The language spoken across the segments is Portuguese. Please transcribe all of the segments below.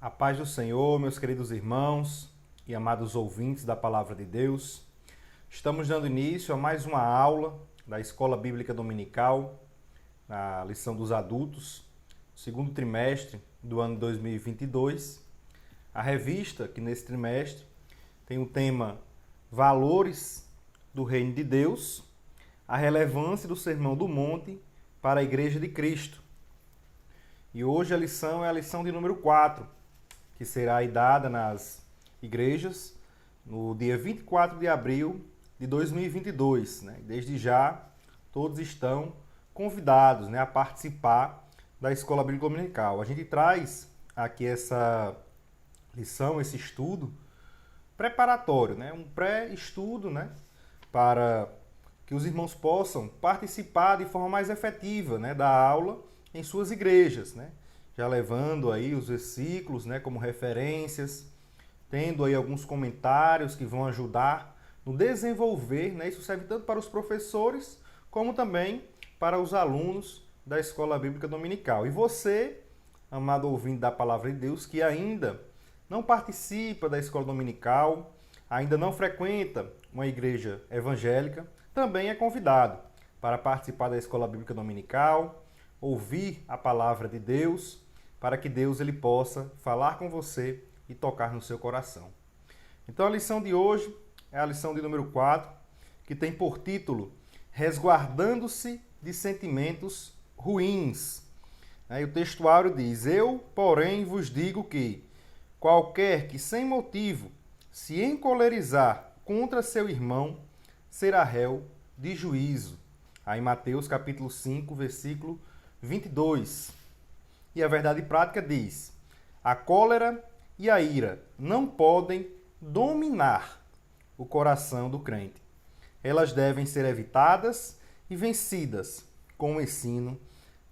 A paz do Senhor, meus queridos irmãos e amados ouvintes da Palavra de Deus. Estamos dando início a mais uma aula da Escola Bíblica Dominical, na lição dos adultos, segundo trimestre do ano 2022. A revista, que nesse trimestre tem o tema Valores do Reino de Deus, a relevância do Sermão do Monte para a Igreja de Cristo. E hoje a lição é a lição de número 4, que será aí dada nas igrejas no dia 24 de abril de 2022. Desde já, todos estão convidados a participar da Escola Bíblica Dominical. A gente traz aqui essa lição, esse estudo preparatório, um pré-estudo para que os irmãos possam participar de forma mais efetiva da aula em suas igrejas, já levando aí os versículos como referências, tendo aí alguns comentários que vão ajudar no desenvolver, isso serve tanto para os professores como também para os alunos da Escola Bíblica Dominical. E você, amado ouvinte da Palavra de Deus, que ainda não participa da Escola Dominical, ainda não frequenta uma igreja evangélica, também é convidado para participar da Escola Bíblica Dominical, ouvir a Palavra de Deus, para que Deus ele possa falar com você e tocar no seu coração. Então a lição de hoje é a lição de número 4, que tem por título Resguardando-se de sentimentos ruins. E o textuário diz: Eu, porém, vos digo que qualquer que sem motivo se encolerizar contra seu irmão será réu de juízo. Aí Mateus capítulo 5, versículo 22. E a verdade prática diz: a cólera e a ira não podem dominar o coração do crente. Elas devem ser evitadas e vencidas com o ensino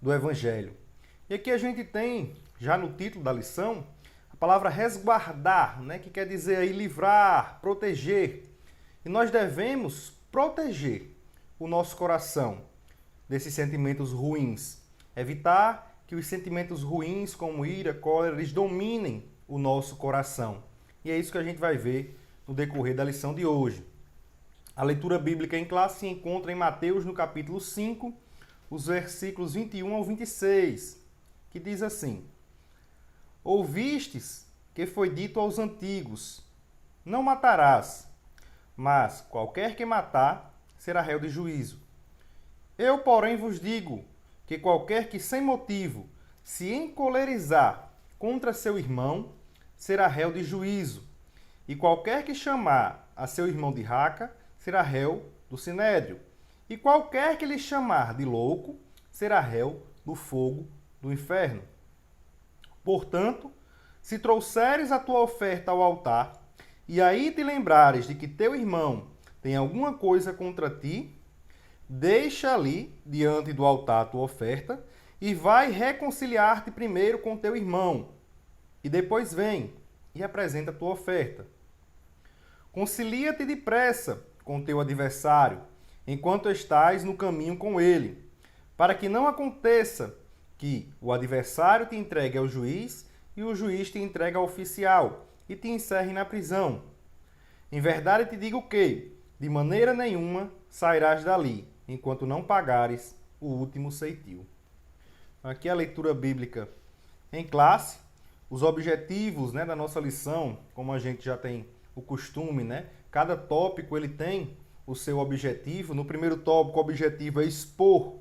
do Evangelho. E aqui a gente tem, já no título da lição, a palavra resguardar, que quer dizer aí livrar, proteger. E nós devemos proteger o nosso coração desses sentimentos ruins, evitar que os sentimentos ruins como ira, cólera, eles dominem o nosso coração. E é isso que a gente vai ver no decorrer da lição de hoje. A leitura bíblica em classe se encontra em Mateus, no capítulo 5, os versículos 21 ao 26, que diz assim: Ouvistes que foi dito aos antigos, não matarás, mas qualquer que matar será réu de juízo. Eu, porém, vos digo que qualquer que sem motivo se encolerizar contra seu irmão será réu de juízo, e qualquer que chamar a seu irmão de raca será réu do sinédrio, e qualquer que lhe chamar de louco será réu do fogo do inferno. Portanto, se trouxeres a tua oferta ao altar, e aí te lembrares de que teu irmão tem alguma coisa contra ti, deixa ali, diante do altar, a tua oferta, e vai reconciliar-te primeiro com teu irmão, e depois vem e apresenta a tua oferta. Concilia-te depressa com teu adversário, enquanto estás no caminho com ele, para que não aconteça que o adversário te entregue ao juiz e o juiz te entregue ao oficial e te encerre na prisão. Em verdade te digo que, de maneira nenhuma, sairás dali, enquanto não pagares o último ceitil. Aqui a leitura bíblica em classe, os objetivos da nossa lição, como a gente já tem o costume, cada tópico ele tem o seu objetivo. No primeiro tópico, o objetivo é expor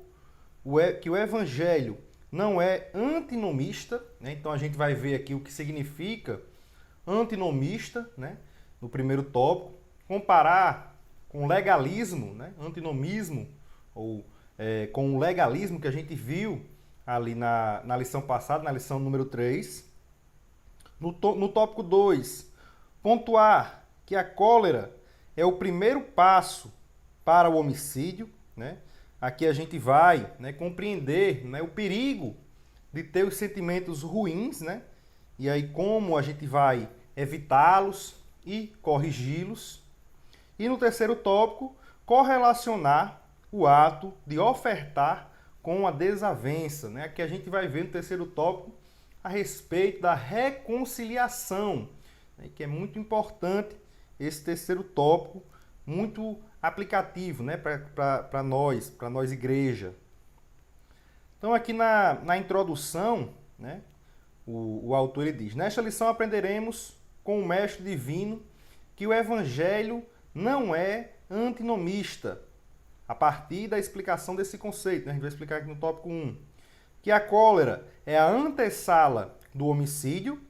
que o Evangelho não é antinomista, então a gente vai ver aqui o que significa antinomista, no primeiro tópico, comparar com legalismo, antinomismo, ou com o legalismo que a gente viu ali na lição passada, na lição número 3. No tópico 2, pontuar que a cólera é o primeiro passo para o homicídio. Aqui a gente vai compreender o perigo de ter os sentimentos ruins, e aí como a gente vai evitá-los e corrigi-los. E no terceiro tópico, correlacionar o ato de ofertar com a desavença. Aqui a gente vai ver no terceiro tópico a respeito da reconciliação, né, que é muito importante esse terceiro tópico, muito aplicativo, né, para nós igreja. Então aqui na introdução, né, o autor ele diz: nesta lição aprenderemos com o Mestre Divino que o Evangelho não é antinomista, a partir da explicação desse conceito, né? A gente vai explicar aqui no tópico 1, que a cólera é a antessala do homicídio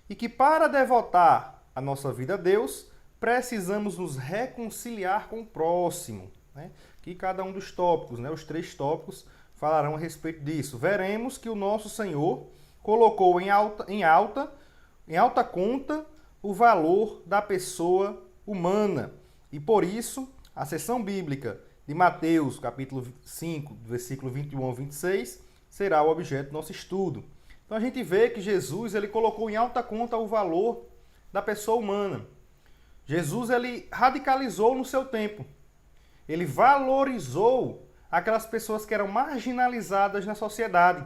e que para devotar a nossa vida a Deus, precisamos nos reconciliar com o próximo, né? Que cada um dos tópicos, né, os 3 tópicos, falarão a respeito disso. Veremos que o nosso Senhor colocou em alta conta o valor da pessoa humana. E por isso, a seção bíblica de Mateus, capítulo 5, versículo 21 ao 26, será o objeto do nosso estudo. Então a gente vê que Jesus ele colocou em alta conta o valor da pessoa humana. Jesus ele radicalizou no seu tempo. Ele valorizou aquelas pessoas que eram marginalizadas na sociedade.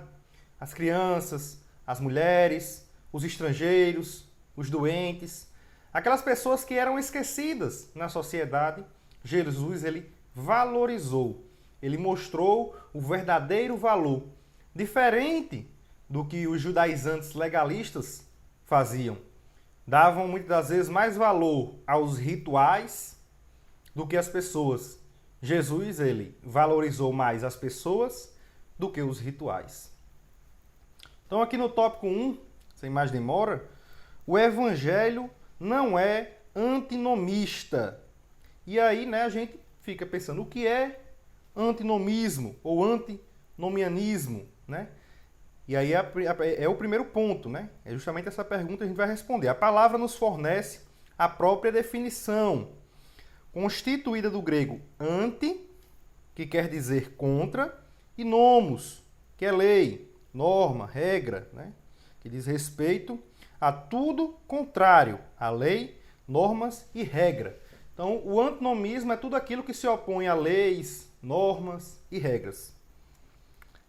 As crianças, as mulheres, os estrangeiros, os doentes, aquelas pessoas que eram esquecidas na sociedade. Jesus ele valorizou, ele mostrou o verdadeiro valor, diferente do que os judaizantes legalistas faziam. Davam muitas das vezes mais valor aos rituais do que às pessoas. Jesus ele valorizou mais as pessoas do que os rituais. Então aqui no tópico 1, sem mais demora, o Evangelho não é antinomista. E aí, né, a gente fica pensando, o que é antinomismo ou antinomianismo, né? E aí é o primeiro ponto, né? É justamente essa pergunta que a gente vai responder. A palavra nos fornece a própria definição, constituída do grego anti, que quer dizer contra, e nomos, que é lei, norma, regra, né? Que diz respeito a tudo contrário à lei, normas e regra. Então, o antinomismo é tudo aquilo que se opõe a leis, normas e regras.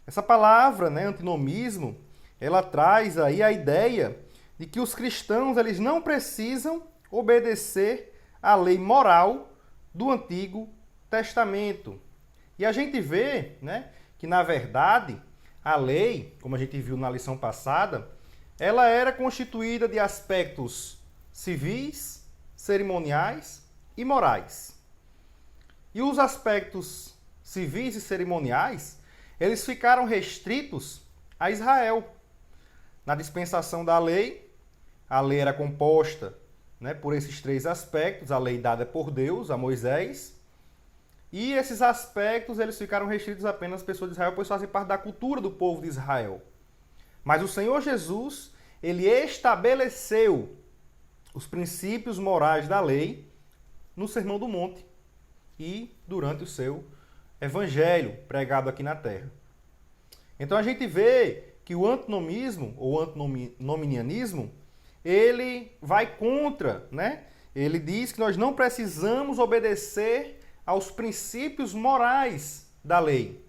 Essa palavra, né, antinomismo, ela traz aí a ideia de que os cristãos eles não precisam obedecer à lei moral do Antigo Testamento. E a gente vê, né, que, na verdade, a lei, como a gente viu na lição passada, ela era constituída de aspectos civis, cerimoniais e morais. E os aspectos civis e cerimoniais, eles ficaram restritos a Israel. Na dispensação da lei, a lei era composta, né, por esses 3 aspectos, a lei dada por Deus a Moisés, e esses aspectos eles ficaram restritos apenas às pessoas de Israel, pois fazem parte da cultura do povo de Israel. Mas o Senhor Jesus, ele estabeleceu os princípios morais da lei no Sermão do Monte e durante o seu evangelho pregado aqui na terra. Então a gente vê que o antinomismo ou antinomianismo, ele vai contra, né? Ele diz que nós não precisamos obedecer aos princípios morais da lei.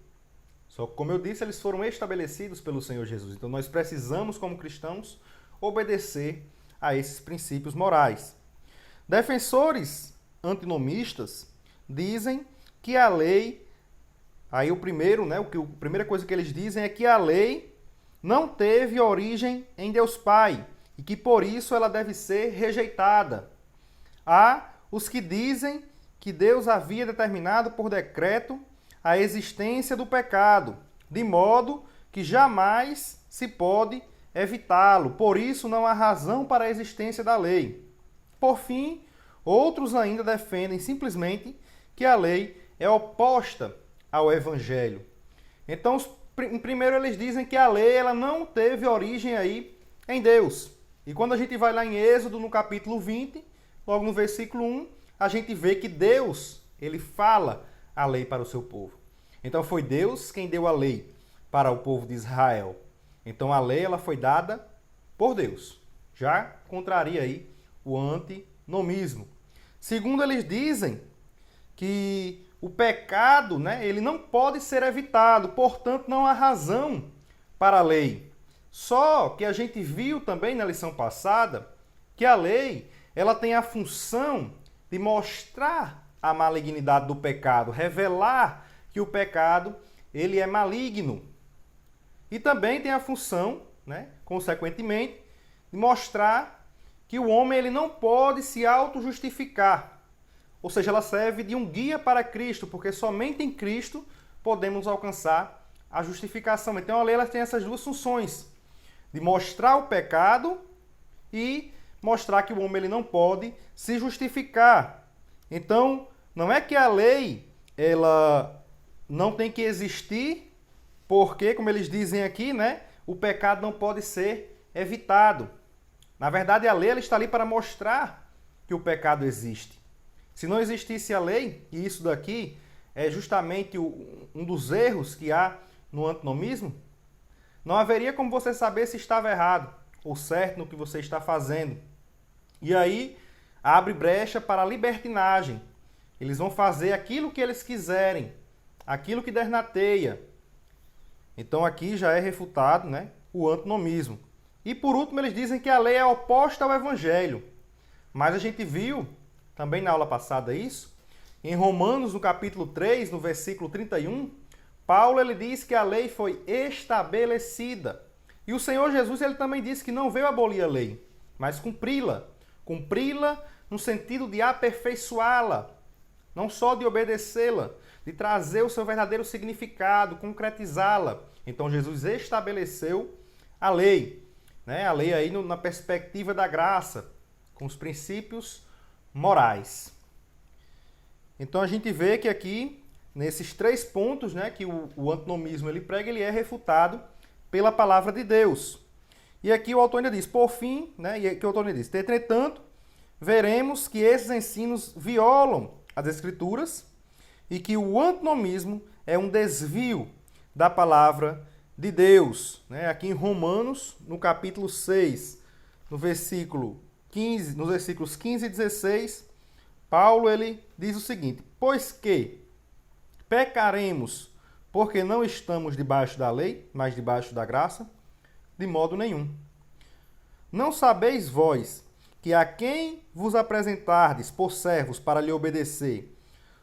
Só que, como eu disse, eles foram estabelecidos pelo Senhor Jesus. Então nós precisamos, como cristãos, obedecer a esses princípios morais. Defensores antinomistas dizem que a lei, aí o primeiro, né, a primeira coisa que eles dizem é que a lei não teve origem em Deus Pai e que por isso ela deve ser rejeitada. Há os que dizem que Deus havia determinado por decreto a existência do pecado, de modo que jamais se pode evitá-lo. Por isso não há razão para a existência da lei. Por fim, outros ainda defendem simplesmente que a lei é oposta ao Evangelho. Então, em primeiro eles dizem que a lei ela não teve origem aí em Deus. E quando a gente vai lá em Êxodo, no capítulo 20, logo no versículo 1, a gente vê que Deus, ele fala a lei para o seu povo. Então foi Deus quem deu a lei para o povo de Israel. Então a lei ela foi dada por Deus. Já contraria aí o antinomismo. Segundo eles dizem que o pecado, né, ele não pode ser evitado, portanto não há razão para a lei. Só que a gente viu também na lição passada que a lei, ela tem a função de mostrar a malignidade do pecado, revelar que o pecado, ele é maligno. E também tem a função, né, consequentemente, de mostrar que o homem ele não pode se auto-justificar. Ou seja, ela serve de um guia para Cristo, porque somente em Cristo podemos alcançar a justificação. Então a lei ela tem essas duas funções, de mostrar o pecado e mostrar que o homem ele não pode se justificar. Então, não é que a lei ela não tem que existir, porque, como eles dizem aqui, né, o pecado não pode ser evitado. Na verdade, a lei ela está ali para mostrar que o pecado existe. Se não existisse a lei, e isso daqui é justamente um dos erros que há no antinomismo, não haveria como você saber se estava errado ou certo no que você está fazendo. E aí abre brecha para a libertinagem. Eles vão fazer aquilo que eles quiserem, aquilo que der na teia. Então aqui já é refutado, né, o antinomismo. E por último eles dizem que a lei é oposta ao evangelho. Mas a gente viu também na aula passada isso. Em Romanos, no capítulo 3, no versículo 31, Paulo ele diz que a lei foi estabelecida. E o Senhor Jesus ele também disse que não veio abolir a lei, mas cumpri-la. Cumpri-la no sentido de aperfeiçoá-la, não só de obedecê-la, de trazer o seu verdadeiro significado, concretizá-la. Então Jesus estabeleceu a lei, né? A lei aí na perspectiva da graça, com os princípios morais. Então a gente vê que aqui, nesses 3 pontos, né, que o antinomismo ele prega, ele é refutado pela palavra de Deus. E aqui o autor ainda diz, por fim, né, e aqui o autor ainda diz, entretanto, veremos que esses ensinos violam as Escrituras e que o antinomismo é um desvio da palavra de Deus. Né? Aqui em Romanos, no capítulo 6, no versículo 15, nos versículos 15 e 16, Paulo ele diz o seguinte, pois que pecaremos porque não estamos debaixo da lei, mas debaixo da graça? De modo nenhum. Não sabeis vós que a quem vos apresentardes por servos para lhe obedecer,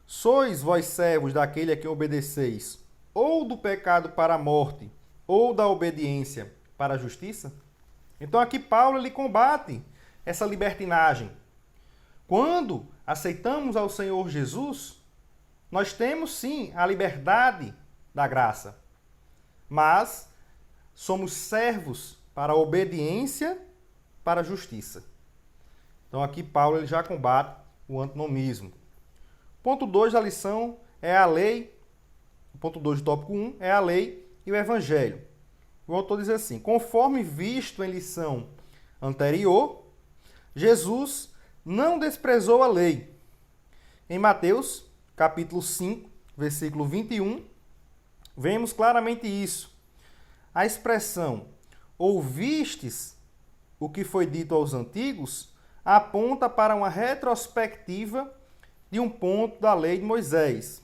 sois vós servos daquele a quem obedeceis, ou do pecado para a morte, ou da obediência para a justiça? Então aqui Paulo ele combate essa libertinagem. Quando aceitamos ao Senhor Jesus, nós temos sim a liberdade da graça, mas somos servos para a obediência, para a justiça. Então aqui Paulo ele já combate o antinomismo. Ponto 2 da lição é a lei, ponto 2 do tópico 1 é a lei e o evangelho. O autor diz assim, conforme visto em lição anterior, Jesus não desprezou a lei. Em Mateus, capítulo 5, versículo 21, vemos claramente isso. A expressão ouvistes o que foi dito aos antigos aponta para uma retrospectiva de um ponto da lei de Moisés.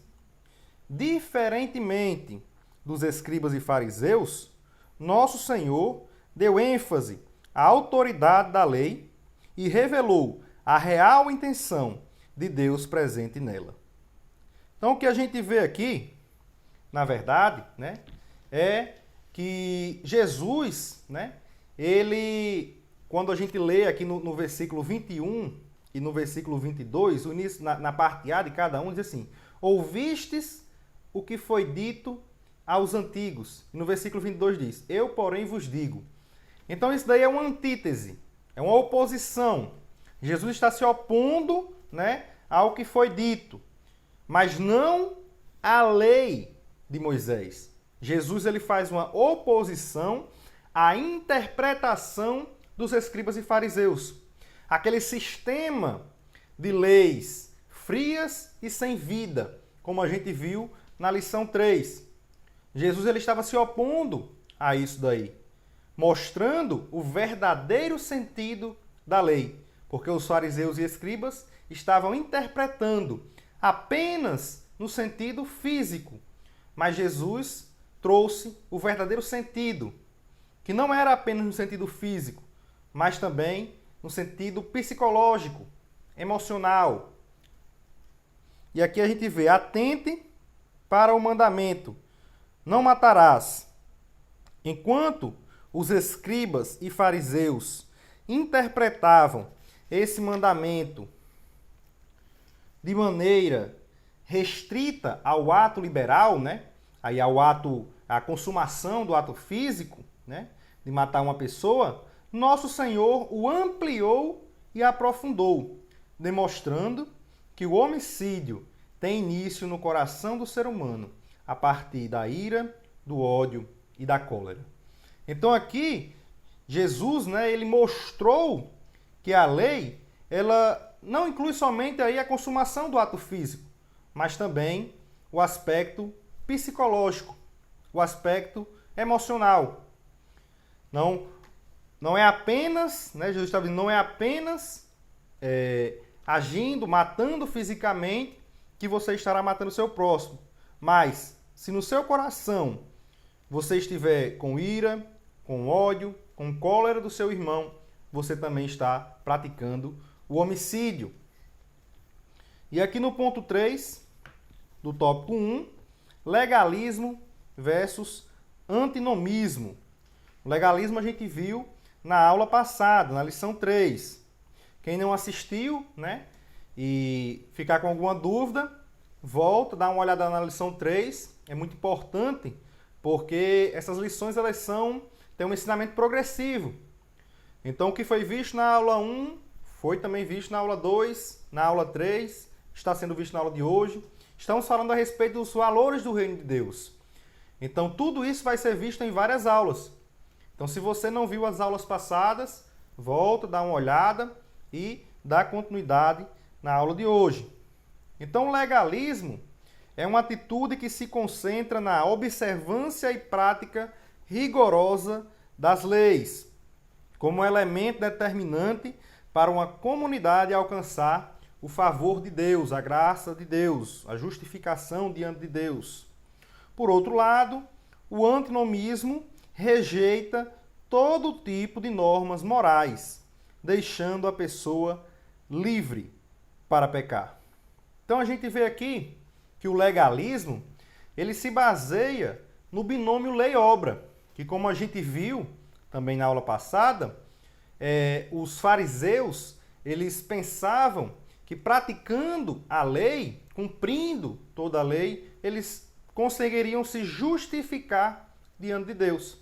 Diferentemente dos escribas e fariseus, nosso Senhor deu ênfase à autoridade da lei e revelou a real intenção de Deus presente nela. Então, o que a gente vê aqui, na verdade, né, é que Jesus, né, ele, quando a gente lê aqui no versículo 21 e no versículo 22, o início, na parte A de cada um, diz assim, ouvistes o que foi dito aos antigos. E no versículo 22 diz, eu, porém, vos digo. Então, isso daí é uma antítese, é uma oposição. Jesus está se opondo, né, ao que foi dito, mas não à lei de Moisés. Jesus ele faz uma oposição à interpretação dos escribas e fariseus. Aquele sistema de leis frias e sem vida, como a gente viu na lição 3. Jesus ele estava se opondo a isso daí, mostrando o verdadeiro sentido da lei, porque os fariseus e escribas estavam interpretando apenas no sentido físico, mas Jesus trouxe o verdadeiro sentido, que não era apenas no sentido físico, mas também no sentido psicológico, emocional. E aqui a gente vê: atente para o mandamento, não matarás. Enquanto os escribas e fariseus interpretavam esse mandamento de maneira restrita ao ato liberal, né? Aí ao ato, à consumação do ato físico, né? De matar uma pessoa, nosso Senhor o ampliou e aprofundou, demonstrando que o homicídio tem início no coração do ser humano, a partir da ira, do ódio e da cólera. Então aqui, Jesus, né, ele mostrou que a lei, ela não inclui somente aí a consumação do ato físico, mas também o aspecto psicológico, o aspecto emocional. Não é apenas, né, Jesus está dizendo, não é apenas agindo, matando fisicamente, que você estará matando o seu próximo. Mas, se no seu coração você estiver com ira, com ódio, com cólera do seu irmão, você também está praticando o homicídio. E aqui no ponto 3 do tópico 1, legalismo versus antinomismo. O legalismo a gente viu na aula passada, na lição 3. Quem não assistiu, né, e ficar com alguma dúvida, volta, dá uma olhada na lição 3. É muito importante, porque essas lições elas têm um ensinamento progressivo. Então, o que foi visto na aula 1 foi também visto na aula 2, na aula 3, está sendo visto na aula de hoje. Estamos falando a respeito dos valores do reino de Deus. Então, tudo isso vai ser visto em várias aulas. Então, se você não viu as aulas passadas, volta, dá uma olhada e dá continuidade na aula de hoje. Então, o legalismo é uma atitude que se concentra na observância e prática rigorosa das leis, como elemento determinante para uma comunidade alcançar o favor de Deus, a graça de Deus, a justificação diante de Deus. Por outro lado, o antinomismo rejeita todo tipo de normas morais, deixando a pessoa livre para pecar. Então a gente vê aqui que o legalismo, ele se baseia no binômio lei-obra, que como a gente viu também na aula passada, os fariseus, eles pensavam que praticando a lei, cumprindo toda a lei, eles conseguiriam se justificar diante de Deus.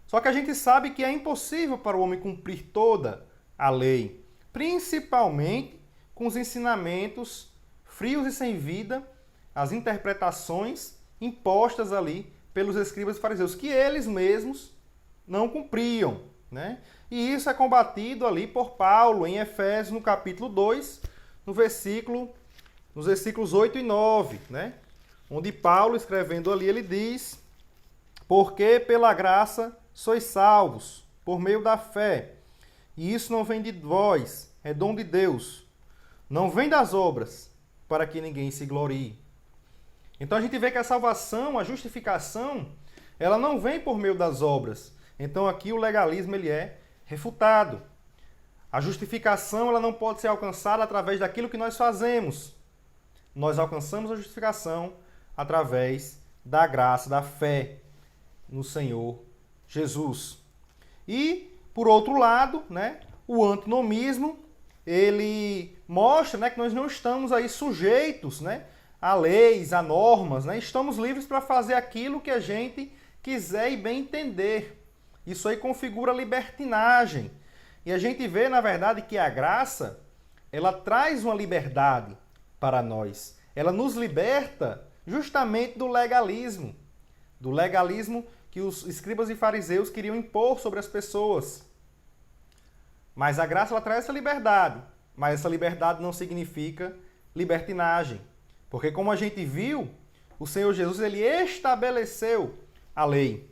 Só que a gente sabe que é impossível para o homem cumprir toda a lei, principalmente com os ensinamentos frios e sem vida, as interpretações impostas ali pelos escribas e fariseus, que eles mesmos não cumpriam, né? E isso é combatido ali por Paulo em Efésios, no capítulo 2, nos versículos 8 e 9, né? Onde Paulo, escrevendo ali, ele diz: porque pela graça sois salvos, por meio da fé. E isso não vem de vós, é dom de Deus. Não vem das obras, para que ninguém se glorie. Então a gente vê que a salvação, a justificação, ela não vem por meio das obras. Então aqui o legalismo ele é refutado. A justificação ela não pode ser alcançada através daquilo que nós fazemos. Nós alcançamos a justificação através da graça, da fé no Senhor Jesus. E, por outro lado, né, o antinomismo, ele mostra, né, que nós não estamos aí sujeitos, né, a leis, a normas, né? Estamos livres para fazer aquilo que a gente quiser e bem entender. Isso aí configura libertinagem. E a gente vê, na verdade, que a graça, ela traz uma liberdade para nós. Ela nos liberta justamente do legalismo que os escribas e fariseus queriam impor sobre as pessoas. Mas a graça, ela traz essa liberdade. Mas essa liberdade não significa libertinagem. Porque como a gente viu, o Senhor Jesus, ele estabeleceu a lei.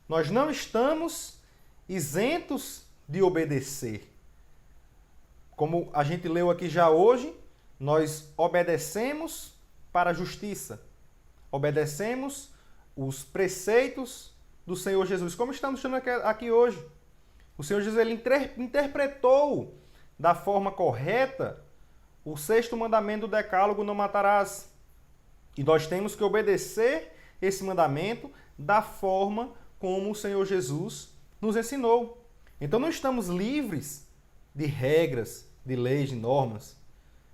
Nós não estamos isentos de obedecer. Como a gente leu aqui já hoje, nós obedecemos para a justiça. Obedecemos os preceitos do Senhor Jesus, como estamos estudando aqui hoje. O Senhor Jesus ele interpretou da forma correta o sexto mandamento do decálogo, não matarás. E nós temos que obedecer esse mandamento da forma como o Senhor Jesus nos ensinou. Então não estamos livres de regras, de leis, de normas.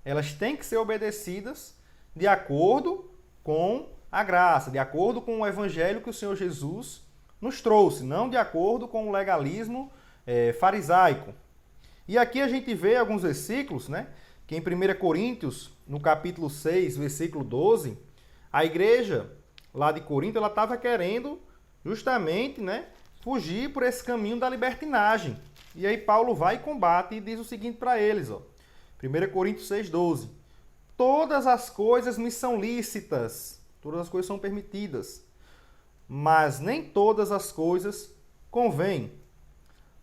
Elas têm que ser obedecidas de acordo com a graça, de acordo com o evangelho que o Senhor Jesus nos trouxe, não de acordo com o legalismo farisaico. E aqui a gente vê alguns versículos, né? Que em 1 Coríntios, no capítulo 6, versículo 12, a igreja lá de Corinto, ela estava querendo justamente, né, fugir por esse caminho da libertinagem. E aí Paulo vai e combate e diz o seguinte para eles, ó, 1 Coríntios 6, 12. Todas as coisas me são lícitas, todas as coisas são permitidas, mas nem todas as coisas convêm.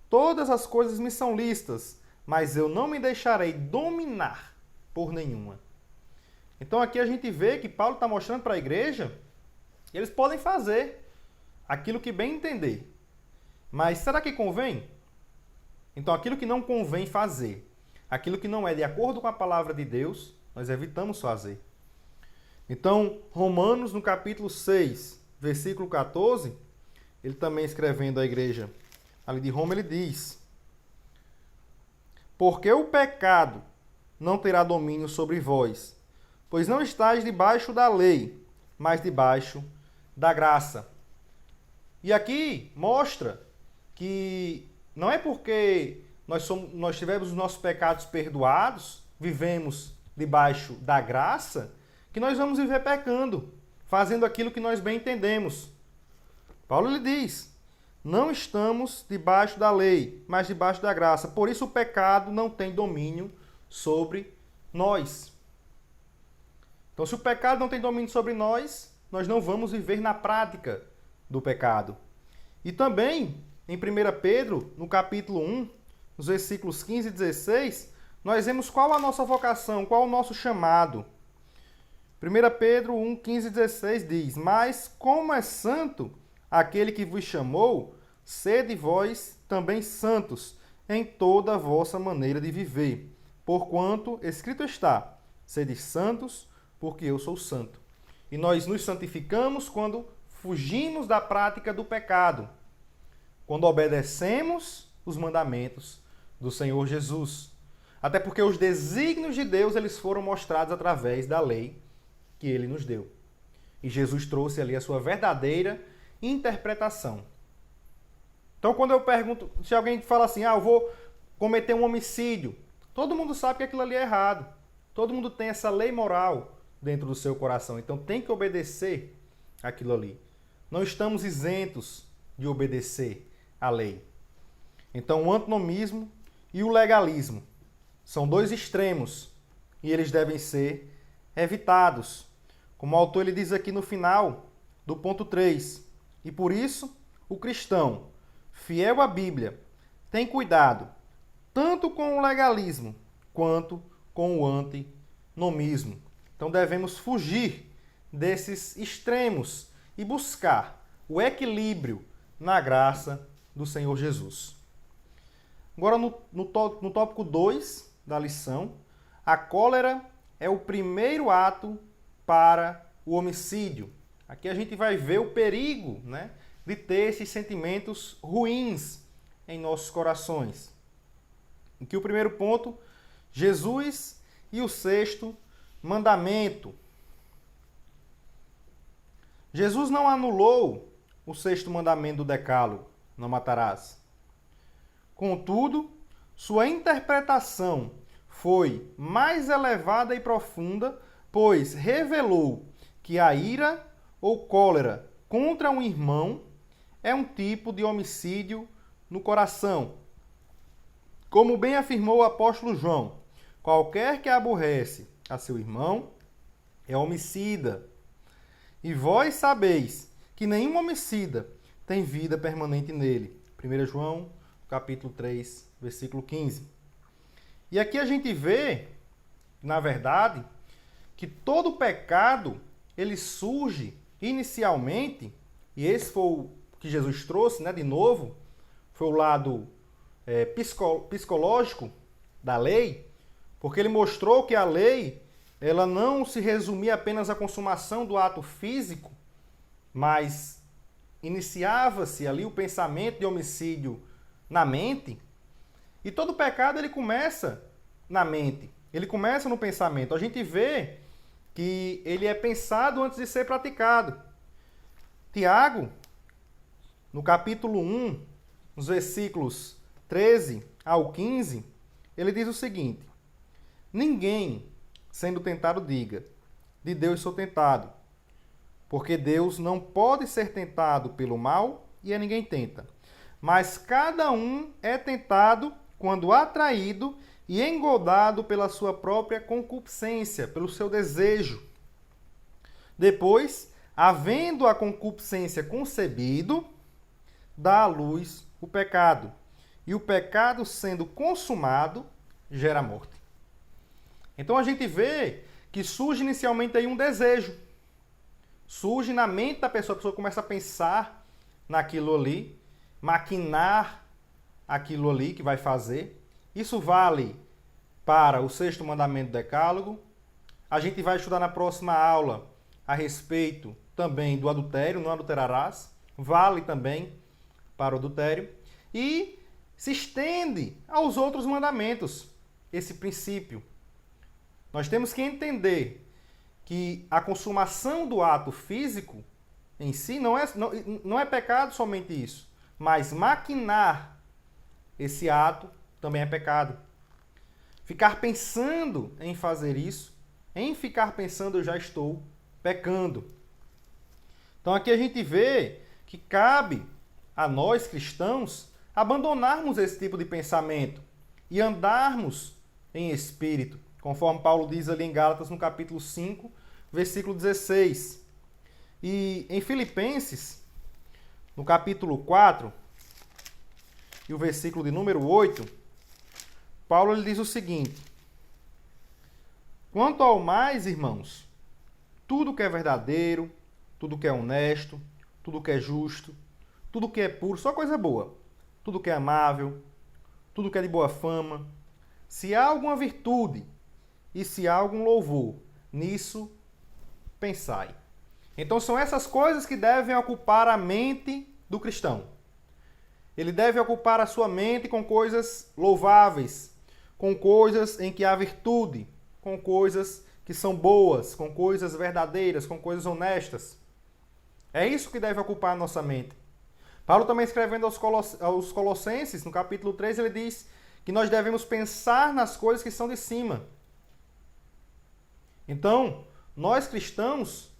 Todas as coisas me são lícitas, mas eu não me deixarei dominar por nenhuma. Então aqui a gente vê que Paulo está mostrando para a igreja que eles podem fazer aquilo que bem entender. Mas será que convém? Então aquilo que não convém fazer, aquilo que não é de acordo com a palavra de Deus, nós evitamos fazer. Então, Romanos, no capítulo 6, versículo 14, ele também escrevendo à igreja ali de Roma, ele diz: porque o pecado não terá domínio sobre vós, pois não estáis debaixo da lei, mas debaixo da graça. E aqui mostra que não é porque nós tivemos os nossos pecados perdoados, vivemos debaixo da graça, que nós vamos viver pecando, fazendo aquilo que nós bem entendemos. Paulo lhe diz: não estamos debaixo da lei, mas debaixo da graça. Por isso o pecado não tem domínio sobre nós. Então, se o pecado não tem domínio sobre nós, nós não vamos viver na prática do pecado. E também, em 1 Pedro, no capítulo 1, nos versículos 15 e 16, nós vemos qual a nossa vocação, qual o nosso chamado. 1 Pedro 1, 15 e 16 diz: mas como é santo aquele que vos chamou, sede vós também santos em toda a vossa maneira de viver. Porquanto escrito está: sede santos, porque eu sou santo. E nós nos santificamos quando fugimos da prática do pecado, quando obedecemos os mandamentos do Senhor Jesus. Até porque os desígnios de Deus eles foram mostrados através da lei que ele nos deu. E Jesus trouxe ali a sua verdadeira interpretação. Então, quando eu pergunto, se alguém fala assim, eu vou cometer um homicídio, todo mundo sabe que aquilo ali é errado. Todo mundo tem essa lei moral dentro do seu coração. Então, tem que obedecer aquilo ali. Não estamos isentos de obedecer a lei. Então, o antinomismo e o legalismo são dois extremos e eles devem ser evitados. Como o autor ele diz aqui no final do ponto 3. E por isso, o cristão, fiel à Bíblia, tem cuidado tanto com o legalismo quanto com o antinomismo. Então devemos fugir desses extremos e buscar o equilíbrio na graça do Senhor Jesus. Agora, no tópico 2 da lição, a cólera é o primeiro ato para o homicídio. Aqui a gente vai ver o perigo, né, de ter esses sentimentos ruins em nossos corações. Aqui o primeiro ponto, Jesus e o sexto mandamento. Jesus não anulou o sexto mandamento do decálogo, não matarás. Contudo, sua interpretação foi mais elevada e profunda, pois revelou que a ira ou cólera contra um irmão é um tipo de homicídio no coração. Como bem afirmou o apóstolo João, qualquer que aborrece a seu irmão é homicida. E vós sabeis que nenhum homicida tem vida permanente nele. 1 João, capítulo 3, versículo 15. E aqui a gente vê, na verdade, que todo pecado, ele surge inicialmente, e esse foi que Jesus trouxe, né, de novo, foi o lado psicológico da lei, porque ele mostrou que a lei ela não se resumia apenas à consumação do ato físico, mas iniciava-se ali o pensamento de homicídio na mente, e todo pecado ele começa na mente, ele começa no pensamento. A gente vê que ele é pensado antes de ser praticado. Tiago, no capítulo 1, nos versículos 13 ao 15, ele diz o seguinte: ninguém, sendo tentado, diga, de Deus sou tentado, porque Deus não pode ser tentado pelo mal e a ninguém tenta. Mas cada um é tentado quando atraído e engodado pela sua própria concupiscência, pelo seu desejo. Depois, havendo a concupiscência concebido, dá à luz o pecado. E o pecado, sendo consumado, gera morte. Então a gente vê que surge inicialmente aí um desejo. Surge na mente da pessoa, a pessoa começa a pensar naquilo ali, maquinar aquilo ali que vai fazer. Isso vale para o 6º mandamento do Decálogo. A gente vai estudar na próxima aula a respeito também do adultério, não adulterarás. Vale também para o adultério. E se estende aos outros mandamentos esse princípio. Nós temos que entender que a consumação do ato físico em si não é pecado somente isso, mas maquinar esse ato também é pecado. Ficar pensando em fazer isso, em ficar pensando eu já estou pecando. Então aqui a gente vê que cabe a nós cristãos abandonarmos esse tipo de pensamento e andarmos em espírito, conforme Paulo diz ali em Gálatas no capítulo 5, versículo 16. E em Filipenses, no capítulo 4, e o versículo de número 8, Paulo ele diz o seguinte: quanto ao mais, irmãos, tudo que é verdadeiro, tudo que é honesto, tudo que é justo, tudo que é puro, só coisa boa, tudo que é amável, tudo que é de boa fama, se há alguma virtude e se há algum louvor, nisso pensai. Então são essas coisas que devem ocupar a mente do cristão. Ele deve ocupar a sua mente com coisas louváveis, com coisas em que há virtude, com coisas que são boas, com coisas verdadeiras, com coisas honestas. É isso que deve ocupar a nossa mente. Paulo também escrevendo aos Colossenses, no capítulo 3, ele diz que nós devemos pensar nas coisas que são de cima. Então, nós cristãos,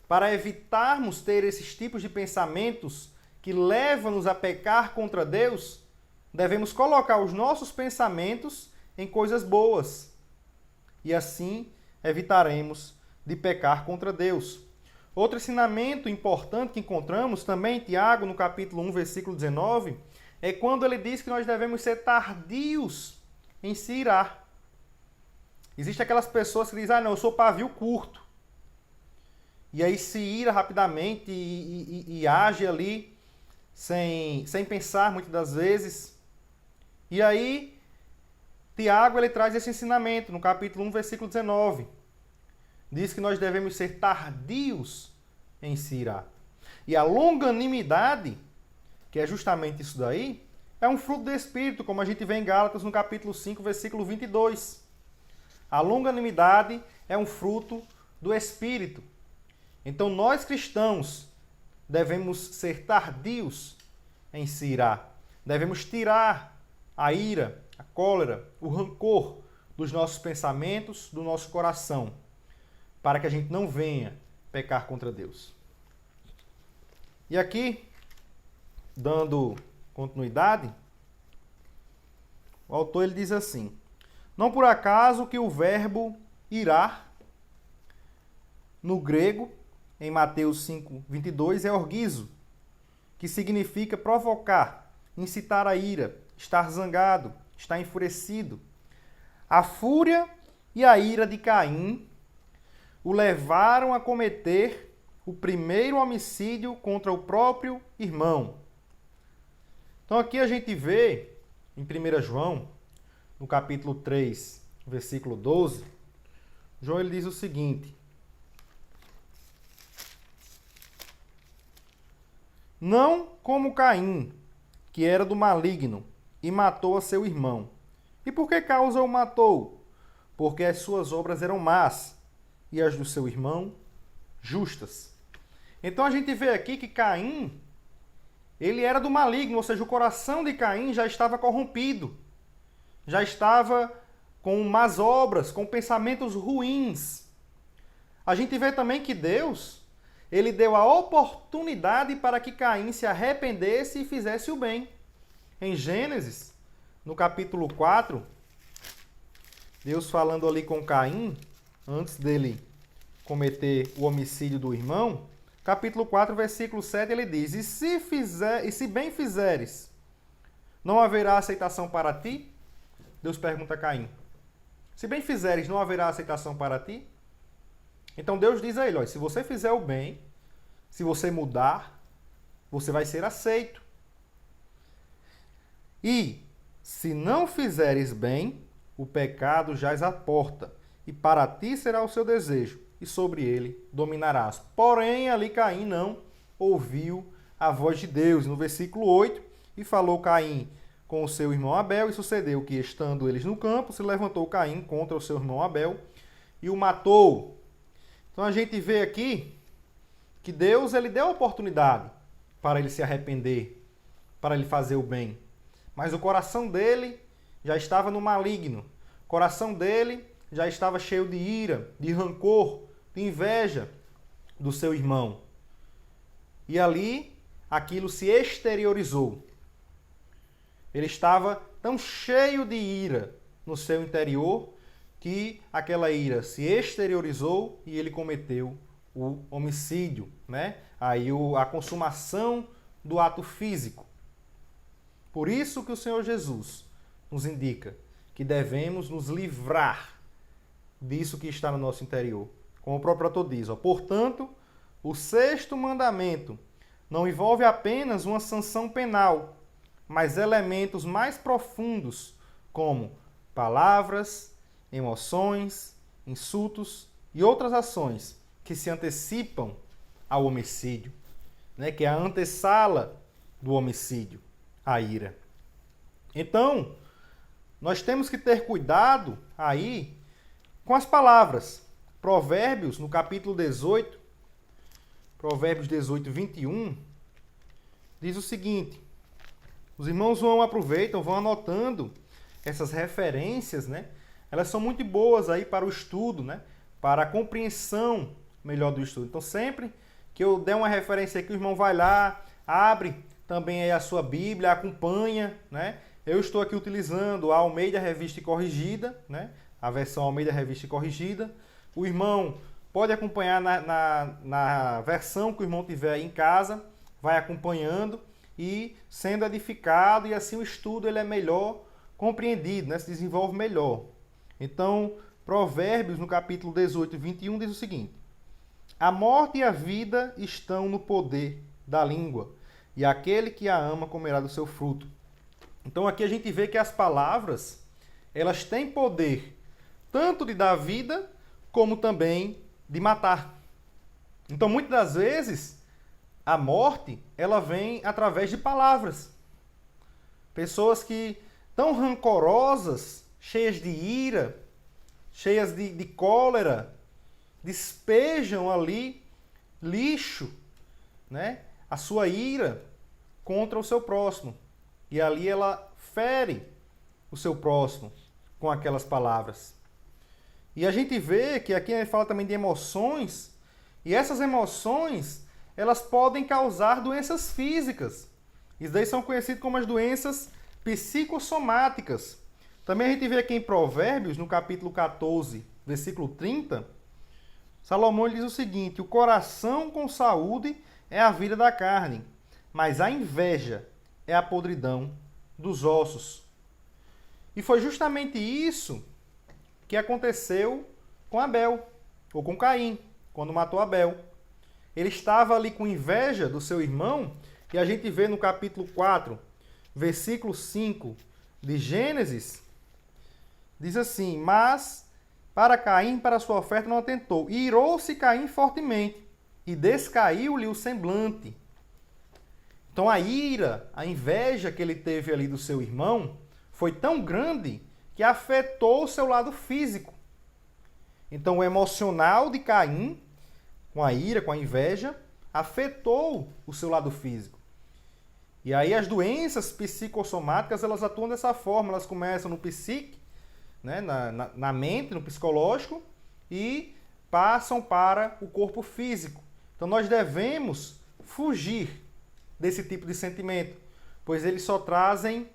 para evitarmos ter esses tipos de pensamentos que levam-nos a pecar contra Deus, devemos colocar os nossos pensamentos em coisas boas. E assim evitaremos de pecar contra Deus. Outro ensinamento importante que encontramos também em Tiago, no capítulo 1, versículo 19, é quando ele diz que nós devemos ser tardios em se irar. Existem aquelas pessoas que dizem, não, eu sou pavio curto. E aí se ira rapidamente e age ali sem pensar muitas das vezes. E aí, Tiago ele traz esse ensinamento no capítulo 1, versículo 19. Diz que nós devemos ser tardios em se irar. E a longanimidade, que é justamente isso daí, é um fruto do Espírito, como a gente vê em Gálatas no capítulo 5, versículo 22. A longanimidade é um fruto do Espírito. Então nós cristãos devemos ser tardios em se irar. Devemos tirar a ira, a cólera, o rancor dos nossos pensamentos, do nosso coração, para que a gente não venha pecar contra Deus. E aqui, dando continuidade, o autor ele diz assim: não por acaso que o verbo irar, no grego, em Mateus 5, 22, é orgizo, que significa provocar, incitar a ira, estar zangado, estar enfurecido. A fúria e a ira de Caim o levaram a cometer o primeiro homicídio contra o próprio irmão. Então aqui a gente vê, em 1 João, no capítulo 3, versículo 12, João ele diz o seguinte: não como Caim, que era do maligno, e matou a seu irmão. E por que causa o matou? Porque as suas obras eram más, e as do seu irmão justas. Então a gente vê aqui que Caim, ele era do maligno, ou seja, o coração de Caim já estava corrompido, já estava com más obras, com pensamentos ruins. A gente vê também que Deus, ele deu a oportunidade para que Caim se arrependesse e fizesse o bem. Em Gênesis, no capítulo 4, Deus falando ali com Caim, antes dele cometer o homicídio do irmão, capítulo 4, versículo 7, ele diz: e se bem fizeres, não haverá aceitação para ti? Deus pergunta a Caim. Se bem fizeres, não haverá aceitação para ti? Então Deus diz a ele: olha, se você fizer o bem, se você mudar, você vai ser aceito. E se não fizeres bem, o pecado jaz à porta, e para ti será o seu desejo, e sobre ele dominarás. Porém, ali Caim não ouviu a voz de Deus. No versículo 8, e falou Caim com o seu irmão Abel, e sucedeu que, estando eles no campo, se levantou Caim contra o seu irmão Abel e o matou. Então a gente vê aqui que Deus ele deu a oportunidade para ele se arrepender, para ele fazer o bem. Mas o coração dele já estava no maligno. O coração dele já estava cheio de ira, de rancor, de inveja do seu irmão. E ali aquilo se exteriorizou. Ele estava tão cheio de ira no seu interior que aquela ira se exteriorizou e ele cometeu o homicídio, né? Aí a consumação do ato físico. Por isso que o Senhor Jesus nos indica que devemos nos livrar disso que está no nosso interior. Como o próprio autor diz, portanto, o sexto mandamento não envolve apenas uma sanção penal, mas elementos mais profundos, como palavras, emoções, insultos e outras ações que se antecipam ao homicídio, né? Que é a antessala do homicídio, a ira. Então, nós temos que ter cuidado aí com as palavras. Provérbios, no capítulo 18, Provérbios 18, 21, diz o seguinte: os irmãos aproveitam, vão anotando essas referências, né? Elas são muito boas aí para o estudo, né? Para a compreensão melhor do estudo. Então, sempre que eu der uma referência aqui, o irmão vai lá, abre também aí a sua Bíblia, acompanha, né? Eu estou aqui utilizando a Almeida Revista e Corrigida, né? A versão Almeida Revista e Corrigida. O irmão pode acompanhar na versão que o irmão tiver aí em casa, vai acompanhando e sendo edificado, e assim o estudo ele é melhor compreendido, né? Se desenvolve melhor. Então, Provérbios, no capítulo 18, 21, diz o seguinte: a morte e a vida estão no poder da língua, e aquele que a ama comerá do seu fruto. Então, aqui a gente vê que as palavras, elas têm poder tanto de dar vida, como também de matar. Então, muitas das vezes, a morte, ela vem através de palavras. Pessoas que tão rancorosas, cheias de ira, cheias de cólera, despejam ali lixo, né? A sua ira contra o seu próximo. E ali ela fere o seu próximo com aquelas palavras. E a gente vê que aqui ele fala também de emoções, e essas emoções, elas podem causar doenças físicas. Isso daí são conhecidas como as doenças psicossomáticas. Também a gente vê aqui em Provérbios, no capítulo 14, versículo 30, Salomão diz o seguinte: o coração com saúde é a vida da carne, mas a inveja é a podridão dos ossos. E foi justamente isso que aconteceu com Abel, ou com Caim, quando matou Abel. ele estava ali com inveja do seu irmão, e a gente vê no capítulo 4, versículo 5 de Gênesis, diz assim: mas para Caim, para sua oferta, não atentou. E irou-se Caim fortemente, e descaiu-lhe o semblante. Então a ira, a inveja que ele teve ali do seu irmão, foi tão grande que afetou o seu lado físico. Então o emocional de Caim, com a ira, com a inveja, afetou o seu lado físico. E aí as doenças psicossomáticas, elas atuam dessa forma, elas começam no psique, né, na mente, no psicológico, e passam para o corpo físico. Então nós devemos fugir desse tipo de sentimento, pois eles só trazem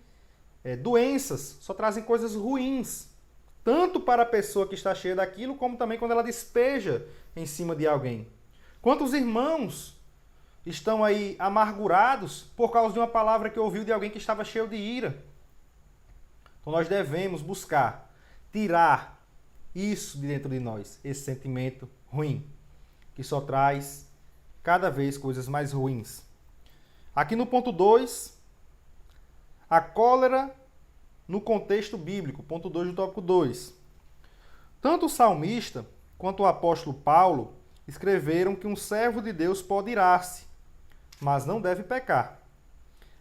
doenças, só trazem coisas ruins, tanto para a pessoa que está cheia daquilo, como também quando ela despeja em cima de alguém. Quantos irmãos estão aí amargurados por causa de uma palavra que ouviu de alguém que estava cheio de ira? Então nós devemos buscar tirar isso de dentro de nós, esse sentimento ruim, que só traz cada vez coisas mais ruins. Aqui no ponto 2, a cólera no contexto bíblico, ponto 2 do tópico 2. Tanto o salmista quanto o apóstolo Paulo escreveram que um servo de Deus pode irar-se, mas não deve pecar.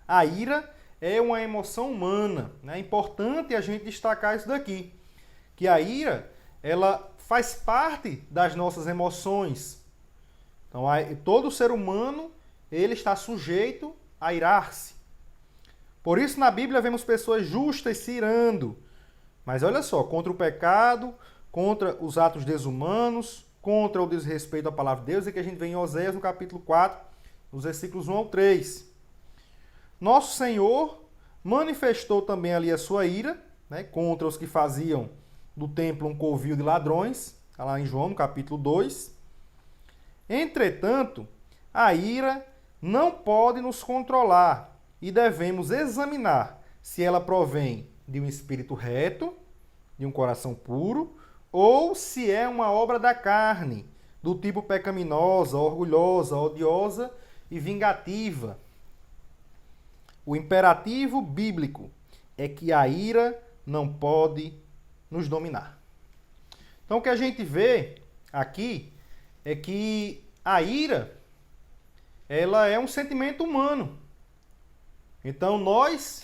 A ira é uma emoção humana, né? É importante a gente destacar isso daqui, que a ira, ela faz parte das nossas emoções. Então, todo ser humano, ele está sujeito a irar-se. Por isso, na Bíblia, vemos pessoas justas se irando. Mas olha só, contra o pecado, contra os atos desumanos, contra o desrespeito à palavra de Deus, é que a gente vê em Oséias, no capítulo 4, nos versículos 1 ao 3. Nosso Senhor manifestou também ali a sua ira, né, contra os que faziam do templo um covil de ladrões, está lá em João, no capítulo 2. Entretanto, a ira não pode nos controlar e devemos examinar se ela provém de um espírito reto, de um coração puro, ou se é uma obra da carne, do tipo pecaminosa, orgulhosa, odiosa e vingativa. O imperativo bíblico é que a ira não pode nos dominar. Então o que a gente vê aqui é que a ira, ela é um sentimento humano. Então nós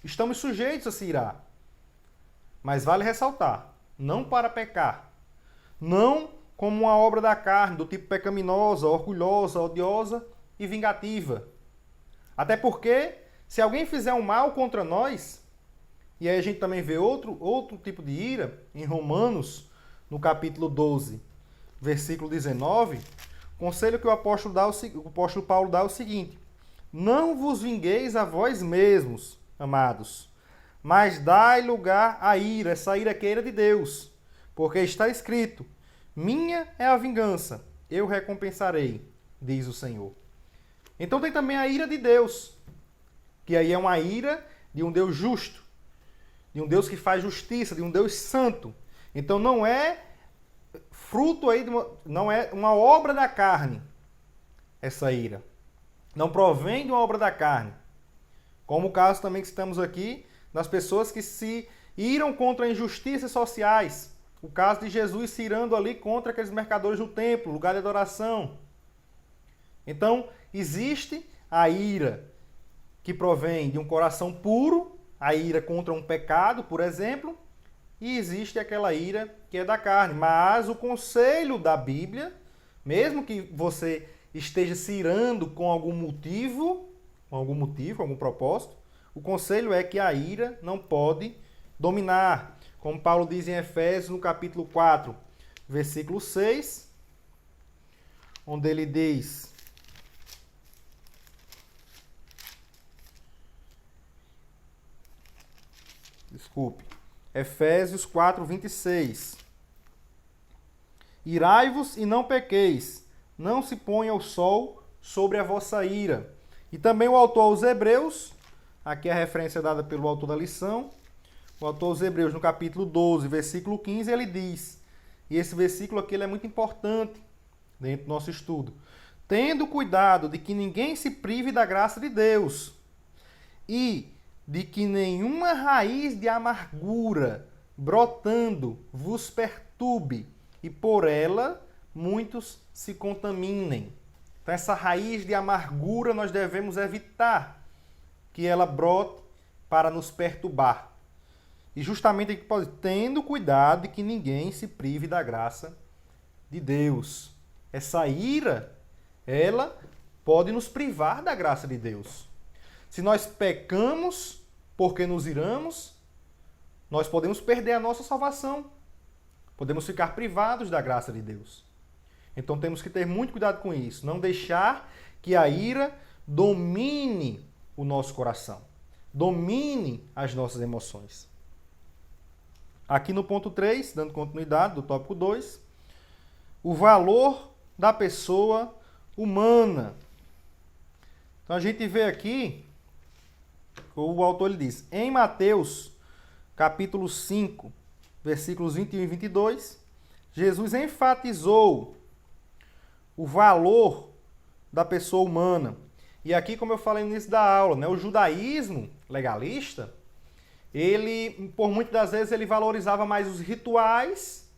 estamos sujeitos a se irar. Mas vale ressaltar, não para pecar, não como uma obra da carne, do tipo pecaminosa, orgulhosa, odiosa e vingativa. Até porque, se alguém fizer um mal contra nós, e aí a gente também vê outro tipo de ira, em Romanos, no capítulo 12, versículo 19, o conselho que o apóstolo Paulo dá é o seguinte: não vos vingueis a vós mesmos, amados, mas dai lugar à ira, essa ira que é a ira de Deus, porque está escrito: minha é a vingança, eu recompensarei, diz o Senhor. Então tem também a ira de Deus, que aí é uma ira de um Deus justo, de um Deus que faz justiça, de um Deus santo. Então não é fruto aí não é uma obra da carne essa ira. Não provém de uma obra da carne. Como o caso também que estamos aqui das pessoas que se iram contra injustiças sociais. O caso de Jesus se irando ali contra aqueles mercadores do templo, lugar de adoração. Então, existe a ira que provém de um coração puro, a ira contra um pecado, por exemplo, e existe aquela ira que é da carne. Mas o conselho da Bíblia, mesmo que você esteja se irando com algum motivo, algum propósito, o conselho é que a ira não pode dominar. Como Paulo diz em Efésios, no capítulo 4, versículo 6, onde ele diz: Efésios 4, 26. Irai-vos e não pequeis, não se ponha o sol sobre a vossa ira. E também o autor aos Hebreus, aqui a referência dada pelo autor da lição, o autor aos Hebreus, no capítulo 12, versículo 15, ele diz, e esse versículo aqui ele é muito importante dentro do nosso estudo: tendo cuidado de que ninguém se prive da graça de Deus e de que nenhuma raiz de amargura brotando vos perturbe e por ela muitos se contaminem. Então essa raiz de amargura nós devemos evitar que ela brote para nos perturbar. E justamente aqui pode, tendo cuidado de que ninguém se prive da graça de Deus. Essa ira, ela pode nos privar da graça de Deus. Se nós pecamos porque nos iramos, nós podemos perder a nossa salvação. Podemos ficar privados da graça de Deus. Então temos que ter muito cuidado com isso. Não deixar que a ira domine o nosso coração. Domine as nossas emoções. Aqui no ponto 3, dando continuidade do tópico 2, o valor da pessoa humana. Então a gente vê aqui, o autor ele diz, em Mateus, capítulo 5, versículos 21 e 22, Jesus enfatizou o valor da pessoa humana. E aqui, como eu falei no início da aula, né, o judaísmo legalista, ele, por muitas das vezes, ele valorizava mais os rituais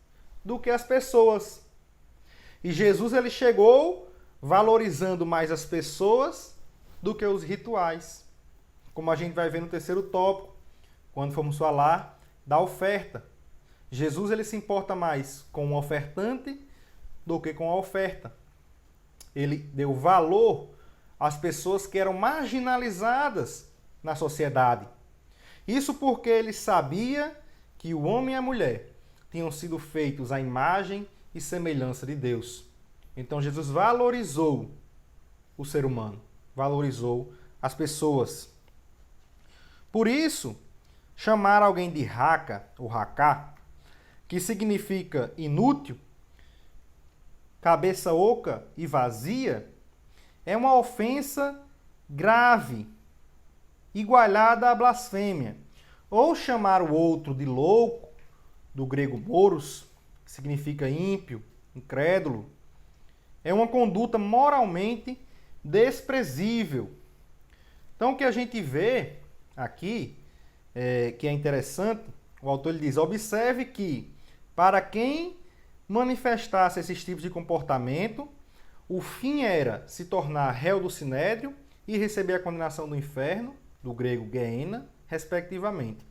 do que as pessoas. E Jesus ele chegou valorizando mais as pessoas do que os rituais. Como a gente vai ver no terceiro tópico, quando formos falar da oferta. Jesus ele se importa mais com o ofertante do que com a oferta. Ele deu valor às pessoas que eram marginalizadas na sociedade. Isso porque ele sabia que o homem e a mulher tinham sido feitos à imagem e semelhança de Deus. Então Jesus valorizou o ser humano, valorizou as pessoas. Por isso, chamar alguém de raca, ou racá, que significa inútil, cabeça oca e vazia, é uma ofensa grave, igualada à blasfêmia. Ou chamar o outro de louco, do grego moros, que significa ímpio, incrédulo, é uma conduta moralmente desprezível. Então o que a gente vê aqui, que é interessante, o autor ele diz, observe que para quem manifestasse esses tipos de comportamento, o fim era se tornar réu do sinédrio e receber a condenação do inferno, do grego Gehenna, respectivamente.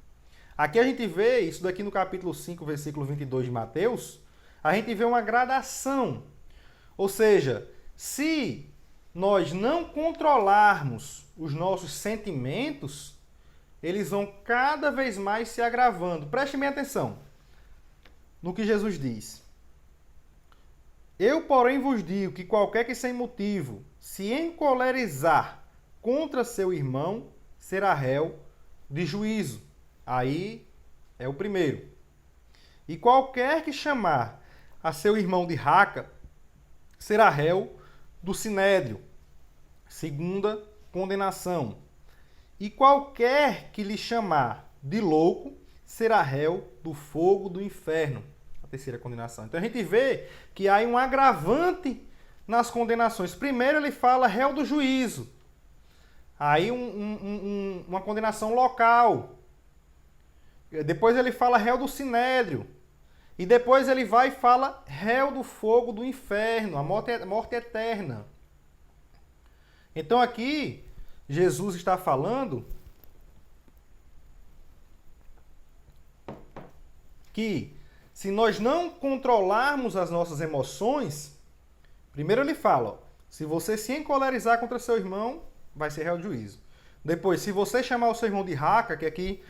Aqui a gente vê, isso daqui no capítulo 5, versículo 22 de Mateus, a gente vê uma gradação. Ou seja, se nós não controlarmos os nossos sentimentos, eles vão cada vez mais se agravando. Preste bem atenção no que Jesus diz. Eu, porém, vos digo que qualquer que sem motivo se encolerizar contra seu irmão será réu de juízo. Aí é o primeiro. E qualquer que chamar a seu irmão de raca será réu do sinédrio. Segunda condenação. E qualquer que lhe chamar de louco será réu do fogo do inferno. A terceira condenação. Então a gente vê que há um agravante nas condenações. Primeiro ele fala réu do juízo. Aí uma condenação local. Depois ele fala réu do sinédrio. E depois ele vai e fala réu do fogo do inferno, a morte eterna. Então aqui Jesus está falando que se nós não controlarmos as nossas emoções, primeiro ele fala, ó, se você se encolerizar contra seu irmão, vai ser réu de juízo. Depois, se você chamar o seu irmão de raca, que aqui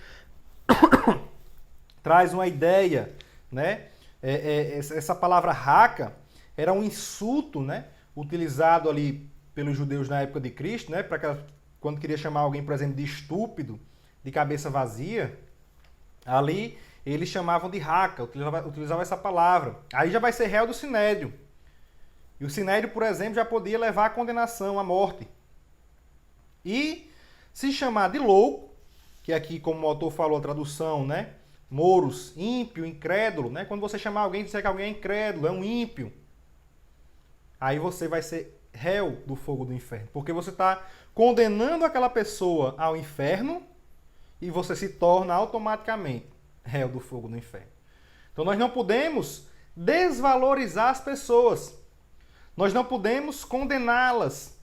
traz uma ideia, né? Essa palavra raca era um insulto, né? Utilizado ali pelos judeus na época de Cristo, né? Quando queria chamar alguém, por exemplo, de estúpido, de cabeça vazia, ali eles chamavam de raca, utilizavam essa palavra. Aí já vai ser réu do sinédrio. E o sinédrio, por exemplo, já podia levar à condenação, à morte. E se chamar de louco, que aqui, como o autor falou, a tradução, né? Moros, ímpio, incrédulo, né? Quando você chamar alguém e dizer que alguém é incrédulo, é um ímpio, aí você vai ser réu do fogo do inferno, porque você está condenando aquela pessoa ao inferno e você se torna automaticamente réu do fogo do inferno. Então nós não podemos desvalorizar as pessoas, nós não podemos condená-las,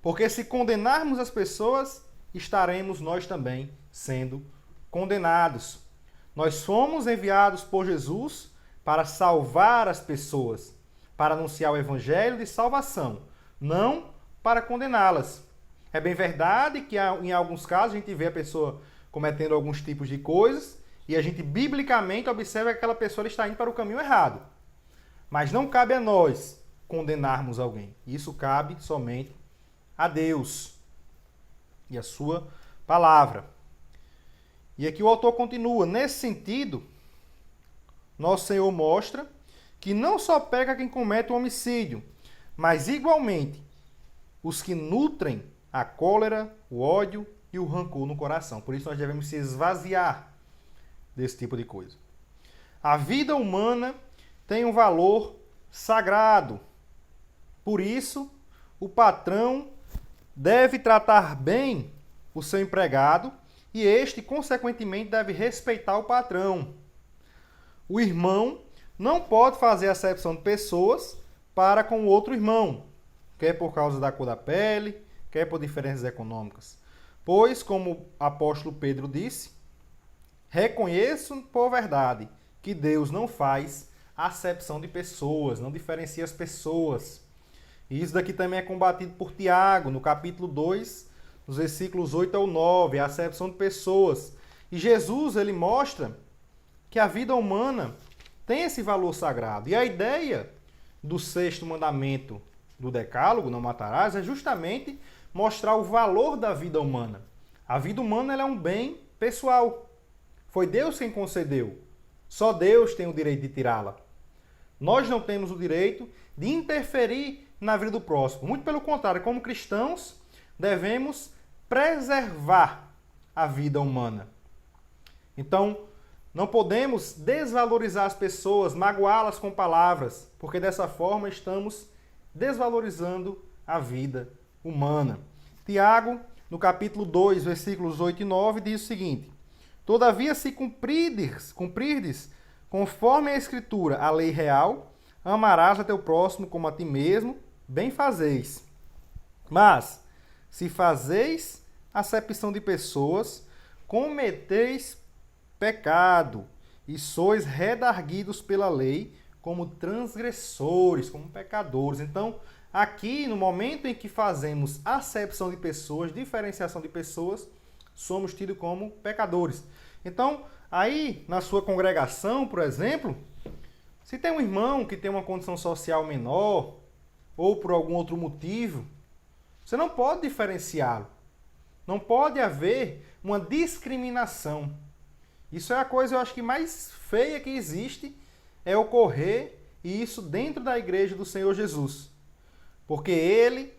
porque se condenarmos as pessoas, estaremos nós também sendo condenados. Nós fomos enviados por Jesus para salvar as pessoas, para anunciar o evangelho de salvação, não para condená-las. É bem verdade que em alguns casos a gente vê a pessoa cometendo alguns tipos de coisas e a gente biblicamente observa que aquela pessoa está indo para o caminho errado. Mas não cabe a nós condenarmos alguém. Isso cabe somente a Deus e a sua palavra. E aqui o autor continua. Nesse sentido, nosso Senhor mostra que não só pega quem comete o homicídio, mas igualmente os que nutrem a cólera, o ódio e o rancor no coração. Por isso nós devemos se esvaziar desse tipo de coisa. A vida humana tem um valor sagrado. Por isso, o patrão deve tratar bem o seu empregado e este, consequentemente, deve respeitar o patrão. O irmão não pode fazer acepção de pessoas para com o outro irmão, quer por causa da cor da pele, quer por diferenças econômicas. Pois, como o apóstolo Pedro disse, reconheço por verdade que Deus não faz acepção de pessoas, não diferencia as pessoas. E isso daqui também é combatido por Tiago, no capítulo 2, nos versículos 8 ao 9, a acepção de pessoas. E Jesus, ele mostra que a vida humana tem esse valor sagrado. E a ideia do sexto mandamento do Decálogo, não matarás, é justamente mostrar o valor da vida humana. A vida humana ela é um bem pessoal. Foi Deus quem concedeu. Só Deus tem o direito de tirá-la. Nós não temos o direito de interferir na vida do próximo. Muito pelo contrário, como cristãos, devemos preservar a vida humana. Então, não podemos desvalorizar as pessoas, magoá-las com palavras, porque dessa forma estamos desvalorizando a vida humana. Tiago, no capítulo 2, versículos 8 e 9, diz o seguinte: Todavia, se cumprirdes conforme a Escritura, a lei real, amarás a teu próximo como a ti mesmo, bem fazeis. Mas, se fazeis acepção de pessoas, cometeis pecado, e sois redarguidos pela lei como transgressores, como pecadores. Então, aqui, no momento em que fazemos acepção de pessoas, diferenciação de pessoas, somos tidos como pecadores. Então, aí, na sua congregação, por exemplo, se tem um irmão que tem uma condição social menor, ou por algum outro motivo, você não pode diferenciá-lo. Não pode haver uma discriminação. Isso é a coisa, eu acho que mais feia que existe, é ocorrer isso dentro da igreja do Senhor Jesus. Porque ele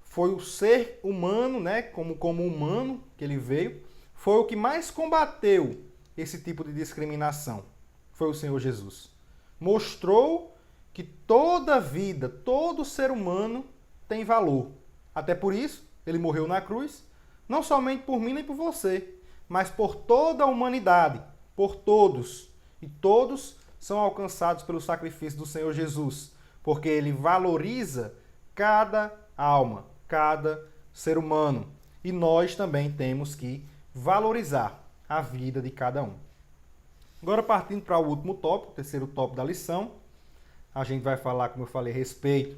foi o ser humano, né, como humano que ele veio, foi o que mais combateu esse tipo de discriminação. Foi o Senhor Jesus. Mostrou que toda vida, todo ser humano tem valor. Até por isso, ele morreu na cruz, não somente por mim nem por você, mas por toda a humanidade, por todos. E todos são alcançados pelo sacrifício do Senhor Jesus, porque ele valoriza cada alma, cada ser humano. E nós também temos que valorizar a vida de cada um. Agora, partindo para o último tópico, o terceiro tópico da lição, a gente vai falar, como eu falei, a respeito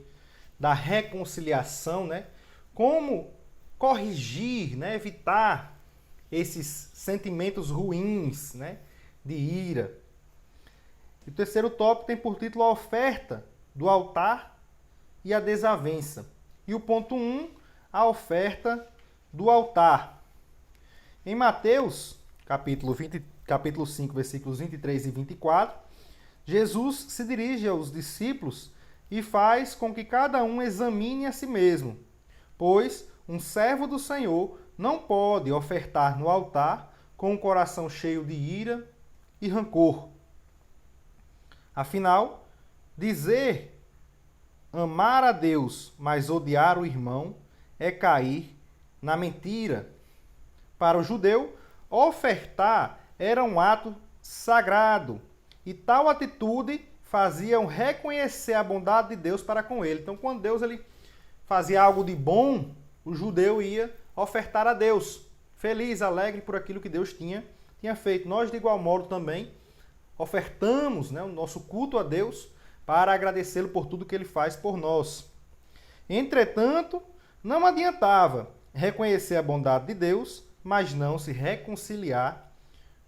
da reconciliação, né? Como corrigir, né? Evitar esses sentimentos ruins, né? De ira. E o terceiro tópico tem por título a oferta do altar e a desavença. E o ponto 1, a oferta do altar. Em Mateus, capítulo 5, versículos 23 e 24, Jesus se dirige aos discípulos e faz com que cada um examine a si mesmo, pois um servo do Senhor não pode ofertar no altar com um coração cheio de ira e rancor. Afinal, dizer amar a Deus, mas odiar o irmão é cair na mentira. Para o judeu, ofertar era um ato sagrado e tal atitude fazia reconhecer a bondade de Deus para com ele. Então, quando Deus ele fazia algo de bom, o judeu ia ofertar a Deus, feliz, alegre por aquilo que Deus tinha feito. Nós, de igual modo, também ofertamos, né, o nosso culto a Deus para agradecê-lo por tudo que ele faz por nós. Entretanto, não adiantava reconhecer a bondade de Deus, mas não se reconciliar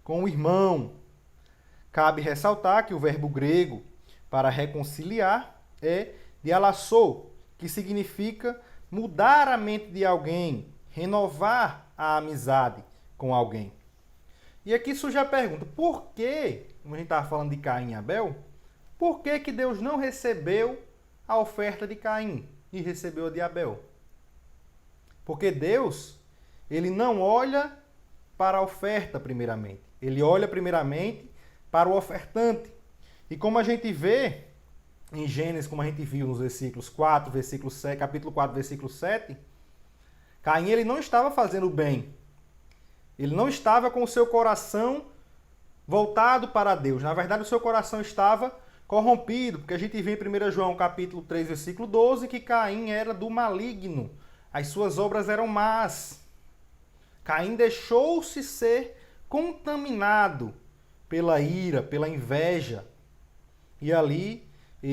com o irmão. Cabe ressaltar que o verbo grego para reconciliar é dialassou, que significa mudar a mente de alguém, renovar a amizade com alguém. E aqui surge a pergunta, por que, como a gente estava falando de Caim e Abel, por que que Deus não recebeu a oferta de Caim e recebeu a de Abel? Porque Deus, ele não olha para a oferta primeiramente. Ele olha primeiramente para o ofertante. E como a gente vê em Gênesis, como a gente viu nos versículos 4, versículo 7, capítulo 4, versículo 7, Caim ele não estava fazendo o bem. Ele não estava com o seu coração voltado para Deus. Na verdade, o seu coração estava corrompido, porque a gente vê em 1 João capítulo 3, versículo 12, que Caim era do maligno. As suas obras eram más. Caim deixou-se ser contaminado pela ira, pela inveja. E ali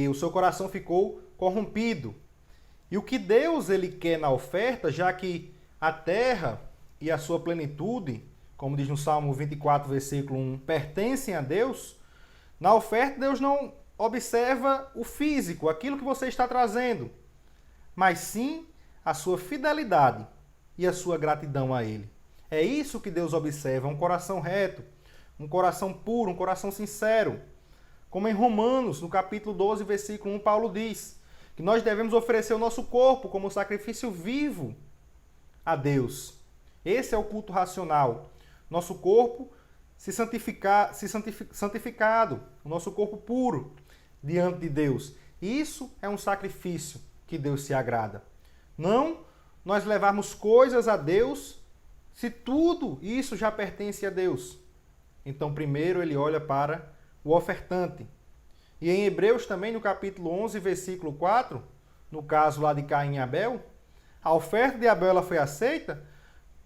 o seu coração ficou corrompido. E o que Deus ele quer na oferta, já que a terra e a sua plenitude, como diz no Salmo 24, versículo 1, pertencem a Deus, na oferta Deus não observa o físico, aquilo que você está trazendo, mas sim a sua fidelidade e a sua gratidão a Ele. É isso que Deus observa, um coração reto, um coração puro, um coração sincero. Como em Romanos, no capítulo 12, versículo 1, Paulo diz que nós devemos oferecer o nosso corpo como sacrifício vivo a Deus. Esse é o culto racional. Nosso corpo santificado, o nosso corpo puro diante de Deus. Isso é um sacrifício que Deus se agrada. Não nós levarmos coisas a Deus se tudo isso já pertence a Deus. Então, primeiro ele olha para o ofertante. E em Hebreus também, no capítulo 11, versículo 4, no caso lá de Caim e Abel, a oferta de Abel ela foi aceita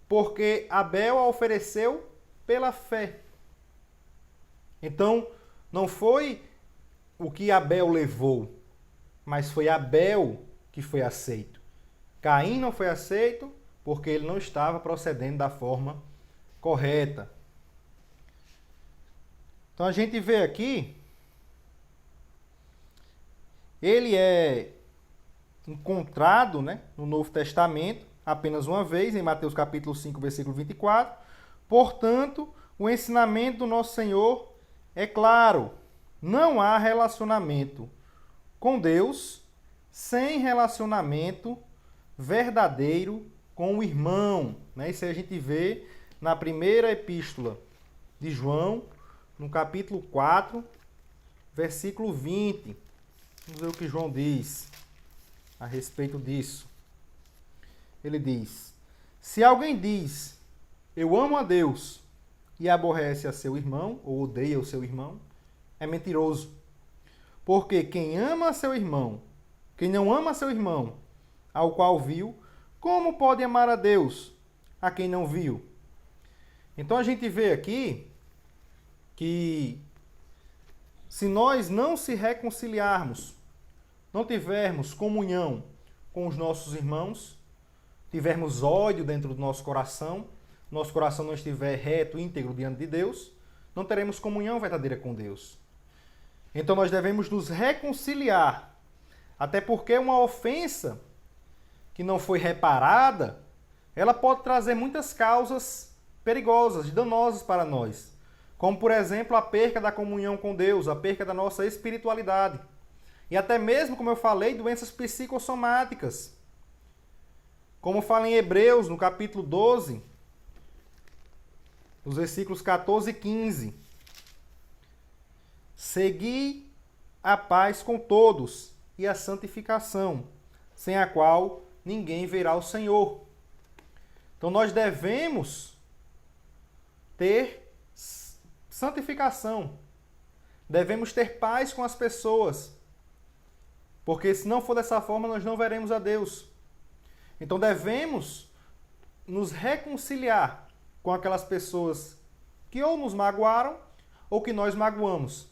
porque Abel a ofereceu pela fé. Então, não foi o que Abel levou, mas foi Abel que foi aceito. Caim não foi aceito porque ele não estava procedendo da forma correta. Então a gente vê aqui, ele é encontrado, né, no Novo Testamento apenas uma vez, em Mateus capítulo 5, versículo 24. Portanto, o ensinamento do nosso Senhor é claro. Não há relacionamento com Deus sem relacionamento verdadeiro com o irmão. Né? Isso aí a gente vê na primeira epístola de João, no capítulo 4, versículo 20. Vamos ver o que João diz a respeito disso. Ele diz: se alguém diz, eu amo a Deus, e aborrece a seu irmão, ou odeia o seu irmão, é mentiroso. Porque quem ama seu irmão, quem não ama seu irmão, ao qual viu, como pode amar a Deus, a quem não viu? Então a gente vê aqui que se nós não se reconciliarmos, não tivermos comunhão com os nossos irmãos, tivermos ódio dentro do nosso coração não estiver reto, íntegro diante de Deus, não teremos comunhão verdadeira com Deus. Então nós devemos nos reconciliar, até porque uma ofensa que não foi reparada, ela pode trazer muitas causas perigosas, danosas para nós. Como, por exemplo, a perca da comunhão com Deus, a perca da nossa espiritualidade. E até mesmo, como eu falei, doenças psicossomáticas. Como fala em Hebreus, no capítulo 12, os versículos 14 e 15. Segui a paz com todos e a santificação, sem a qual ninguém verá o Senhor. Então nós devemos ter santificação. Devemos ter paz com as pessoas. Porque se não for dessa forma, nós não veremos a Deus. Então devemos nos reconciliar com aquelas pessoas que ou nos magoaram ou que nós magoamos.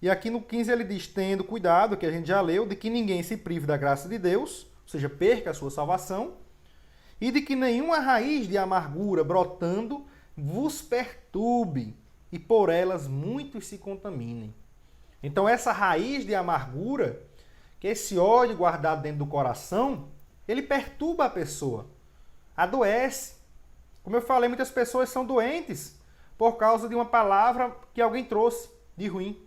E aqui no 15 ele diz, tendo cuidado, que a gente já leu, de que ninguém se prive da graça de Deus, ou seja, perca a sua salvação, e de que nenhuma raiz de amargura brotando vos perturbe, e por elas muitos se contaminem. Então essa raiz de amargura, que é esse ódio guardado dentro do coração, ele perturba a pessoa, adoece. Como eu falei, muitas pessoas são doentes por causa de uma palavra que alguém trouxe de ruim.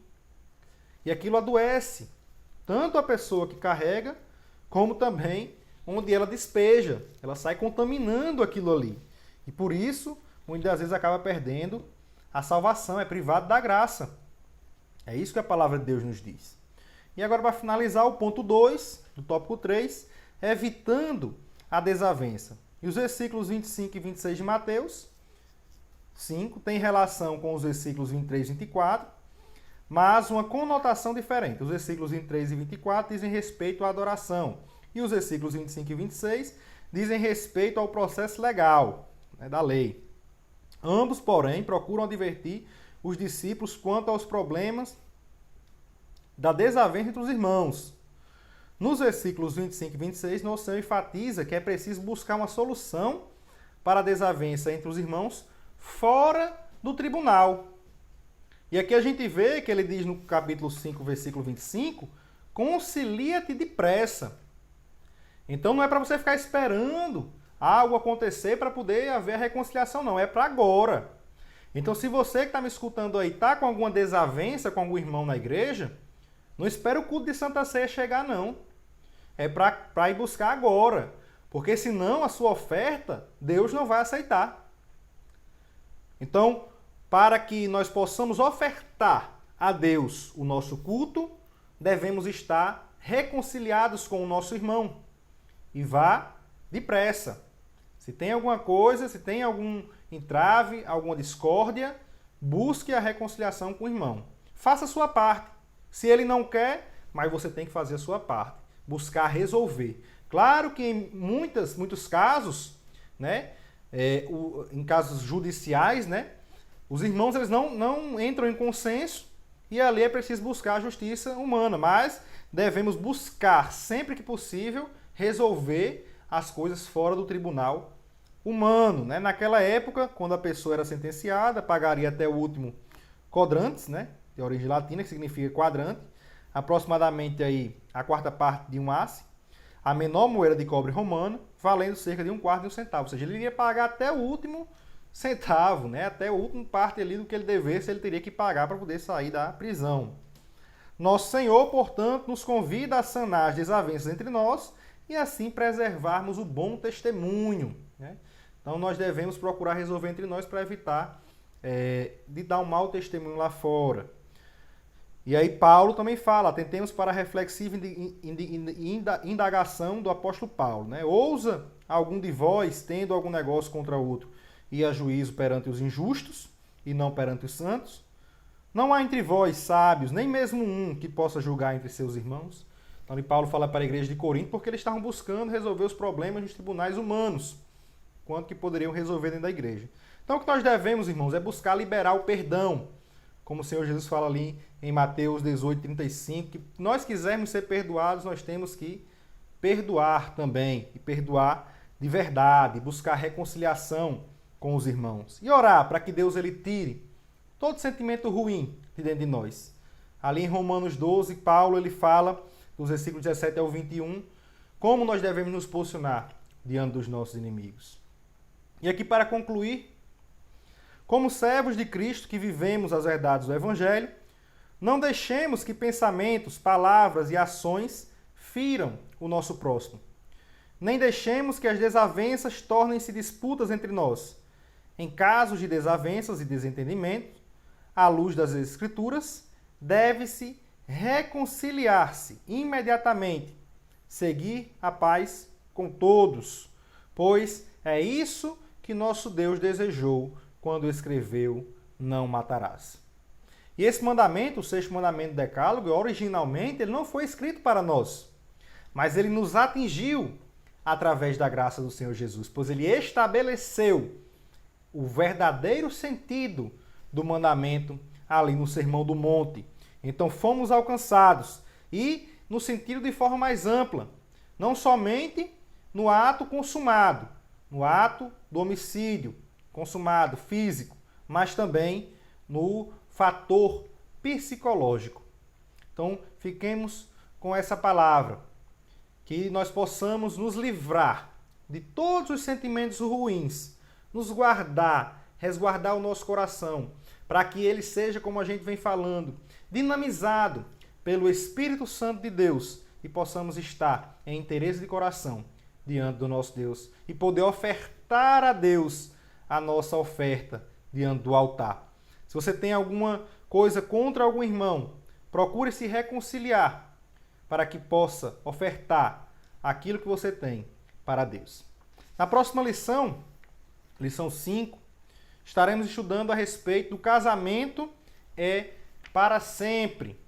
E aquilo adoece tanto a pessoa que carrega, como também onde ela despeja. Ela sai contaminando aquilo ali. E por isso, muitas vezes acaba perdendo a salvação, é privado da graça. É isso que a palavra de Deus nos diz. E agora, para finalizar, o ponto 2 do tópico 3, evitando a desavença. E os versículos 25 e 26 de Mateus 5 têm relação com os versículos 23 e 24, mas uma conotação diferente. Os versículos 23 e 24 dizem respeito à adoração. E os versículos 25 e 26 dizem respeito ao processo legal, da lei. Ambos, porém, procuram advertir os discípulos quanto aos problemas da desavença entre os irmãos. Nos versículos 25 e 26, nosso Senhor enfatiza que é preciso buscar uma solução para a desavença entre os irmãos fora do tribunal. E aqui a gente vê que ele diz no capítulo 5, versículo 25, concilia-te depressa. Então não é para você ficar esperando algo acontecer para poder haver a reconciliação, não. É para agora. Então se você que está me escutando aí está com alguma desavença com algum irmão na igreja, não espere o culto de Santa Ceia chegar, não. É para ir buscar agora. Porque senão a sua oferta, Deus não vai aceitar. Então, para que nós possamos ofertar a Deus o nosso culto, devemos estar reconciliados com o nosso irmão. E vá depressa. Se tem alguma coisa, se tem algum entrave, alguma discórdia, busque a reconciliação com o irmão. Faça a sua parte. Se ele não quer, mas você tem que fazer a sua parte. Buscar resolver. Claro que em muitos casos, né, em casos judiciais, né, os irmãos eles não entram em consenso e ali é preciso buscar a justiça humana, mas devemos buscar, sempre que possível, resolver as coisas fora do tribunal humano. Né? Naquela época, quando a pessoa era sentenciada, pagaria até o último quadrantes, né, de origem latina, que significa quadrante, aproximadamente aí a quarta parte de um asse, a menor moeda de cobre romana, valendo cerca de um quarto de um centavo. Ou seja, ele iria pagar até o último centavo, né? Até a última parte ali do que ele devesse, ele teria que pagar para poder sair da prisão. Nosso Senhor, portanto, nos convida a sanar as desavenças entre nós e assim preservarmos o bom testemunho. Né? Então nós devemos procurar resolver entre nós para evitar de dar um mau testemunho lá fora. E aí Paulo também fala, atentemos para a reflexiva indagação do apóstolo Paulo. Né? Ousa algum de vós, tendo algum negócio contra outro, ir a juízo perante os injustos e não perante os santos? Não há entre vós sábios, nem mesmo um que possa julgar entre seus irmãos? Então Paulo fala para a igreja de Corinto porque eles estavam buscando resolver os problemas nos tribunais humanos, quanto que poderiam resolver dentro da igreja. Então o que nós devemos, irmãos, é buscar liberar o perdão, como o Senhor Jesus fala ali em Mateus 18, 35, que nós quisermos ser perdoados, nós temos que perdoar também, e perdoar de verdade, buscar reconciliação com os irmãos. E orar para que Deus ele tire todo sentimento ruim de dentro de nós. Ali em Romanos 12, Paulo ele fala, dos versículos 17 ao 21, como nós devemos nos posicionar diante dos nossos inimigos. E aqui para concluir, como servos de Cristo que vivemos as verdades do Evangelho, não deixemos que pensamentos, palavras e ações firam o nosso próximo. Nem deixemos que as desavenças tornem-se disputas entre nós. Em casos de desavenças e desentendimento, à luz das Escrituras, deve-se reconciliar-se imediatamente, seguir a paz com todos, pois é isso que nosso Deus desejou quando escreveu: não matarás. E esse mandamento, o sexto mandamento do Decálogo, originalmente ele não foi escrito para nós, mas ele nos atingiu através da graça do Senhor Jesus, pois ele estabeleceu o verdadeiro sentido do mandamento ali no Sermão do Monte. Então fomos alcançados e no sentido de forma mais ampla, não somente no ato consumado, no ato do homicídio consumado físico, mas também no fator psicológico. Então fiquemos com essa palavra, que nós possamos nos livrar de todos os sentimentos ruins, nos guardar, resguardar o nosso coração, para que ele seja, como a gente vem falando, dinamizado pelo Espírito Santo de Deus e possamos estar em interesse de coração diante do nosso Deus e poder ofertar a Deus a nossa oferta diante do altar. Se você tem alguma coisa contra algum irmão, procure se reconciliar para que possa ofertar aquilo que você tem para Deus. Na próxima lição, lição 5, estaremos estudando a respeito do casamento é para sempre.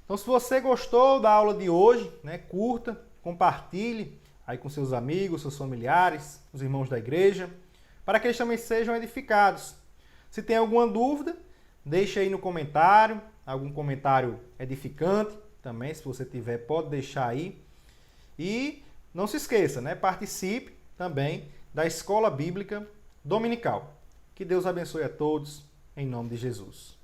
Então, se você gostou da aula de hoje, curta, compartilhe aí com seus amigos, seus familiares, os irmãos da igreja, para que eles também sejam edificados. Se tem alguma dúvida, deixe aí no comentário, algum comentário edificante também, se você tiver, pode deixar aí. E não se esqueça, participe também da Escola Bíblica Dominical. Que Deus abençoe a todos, em nome de Jesus.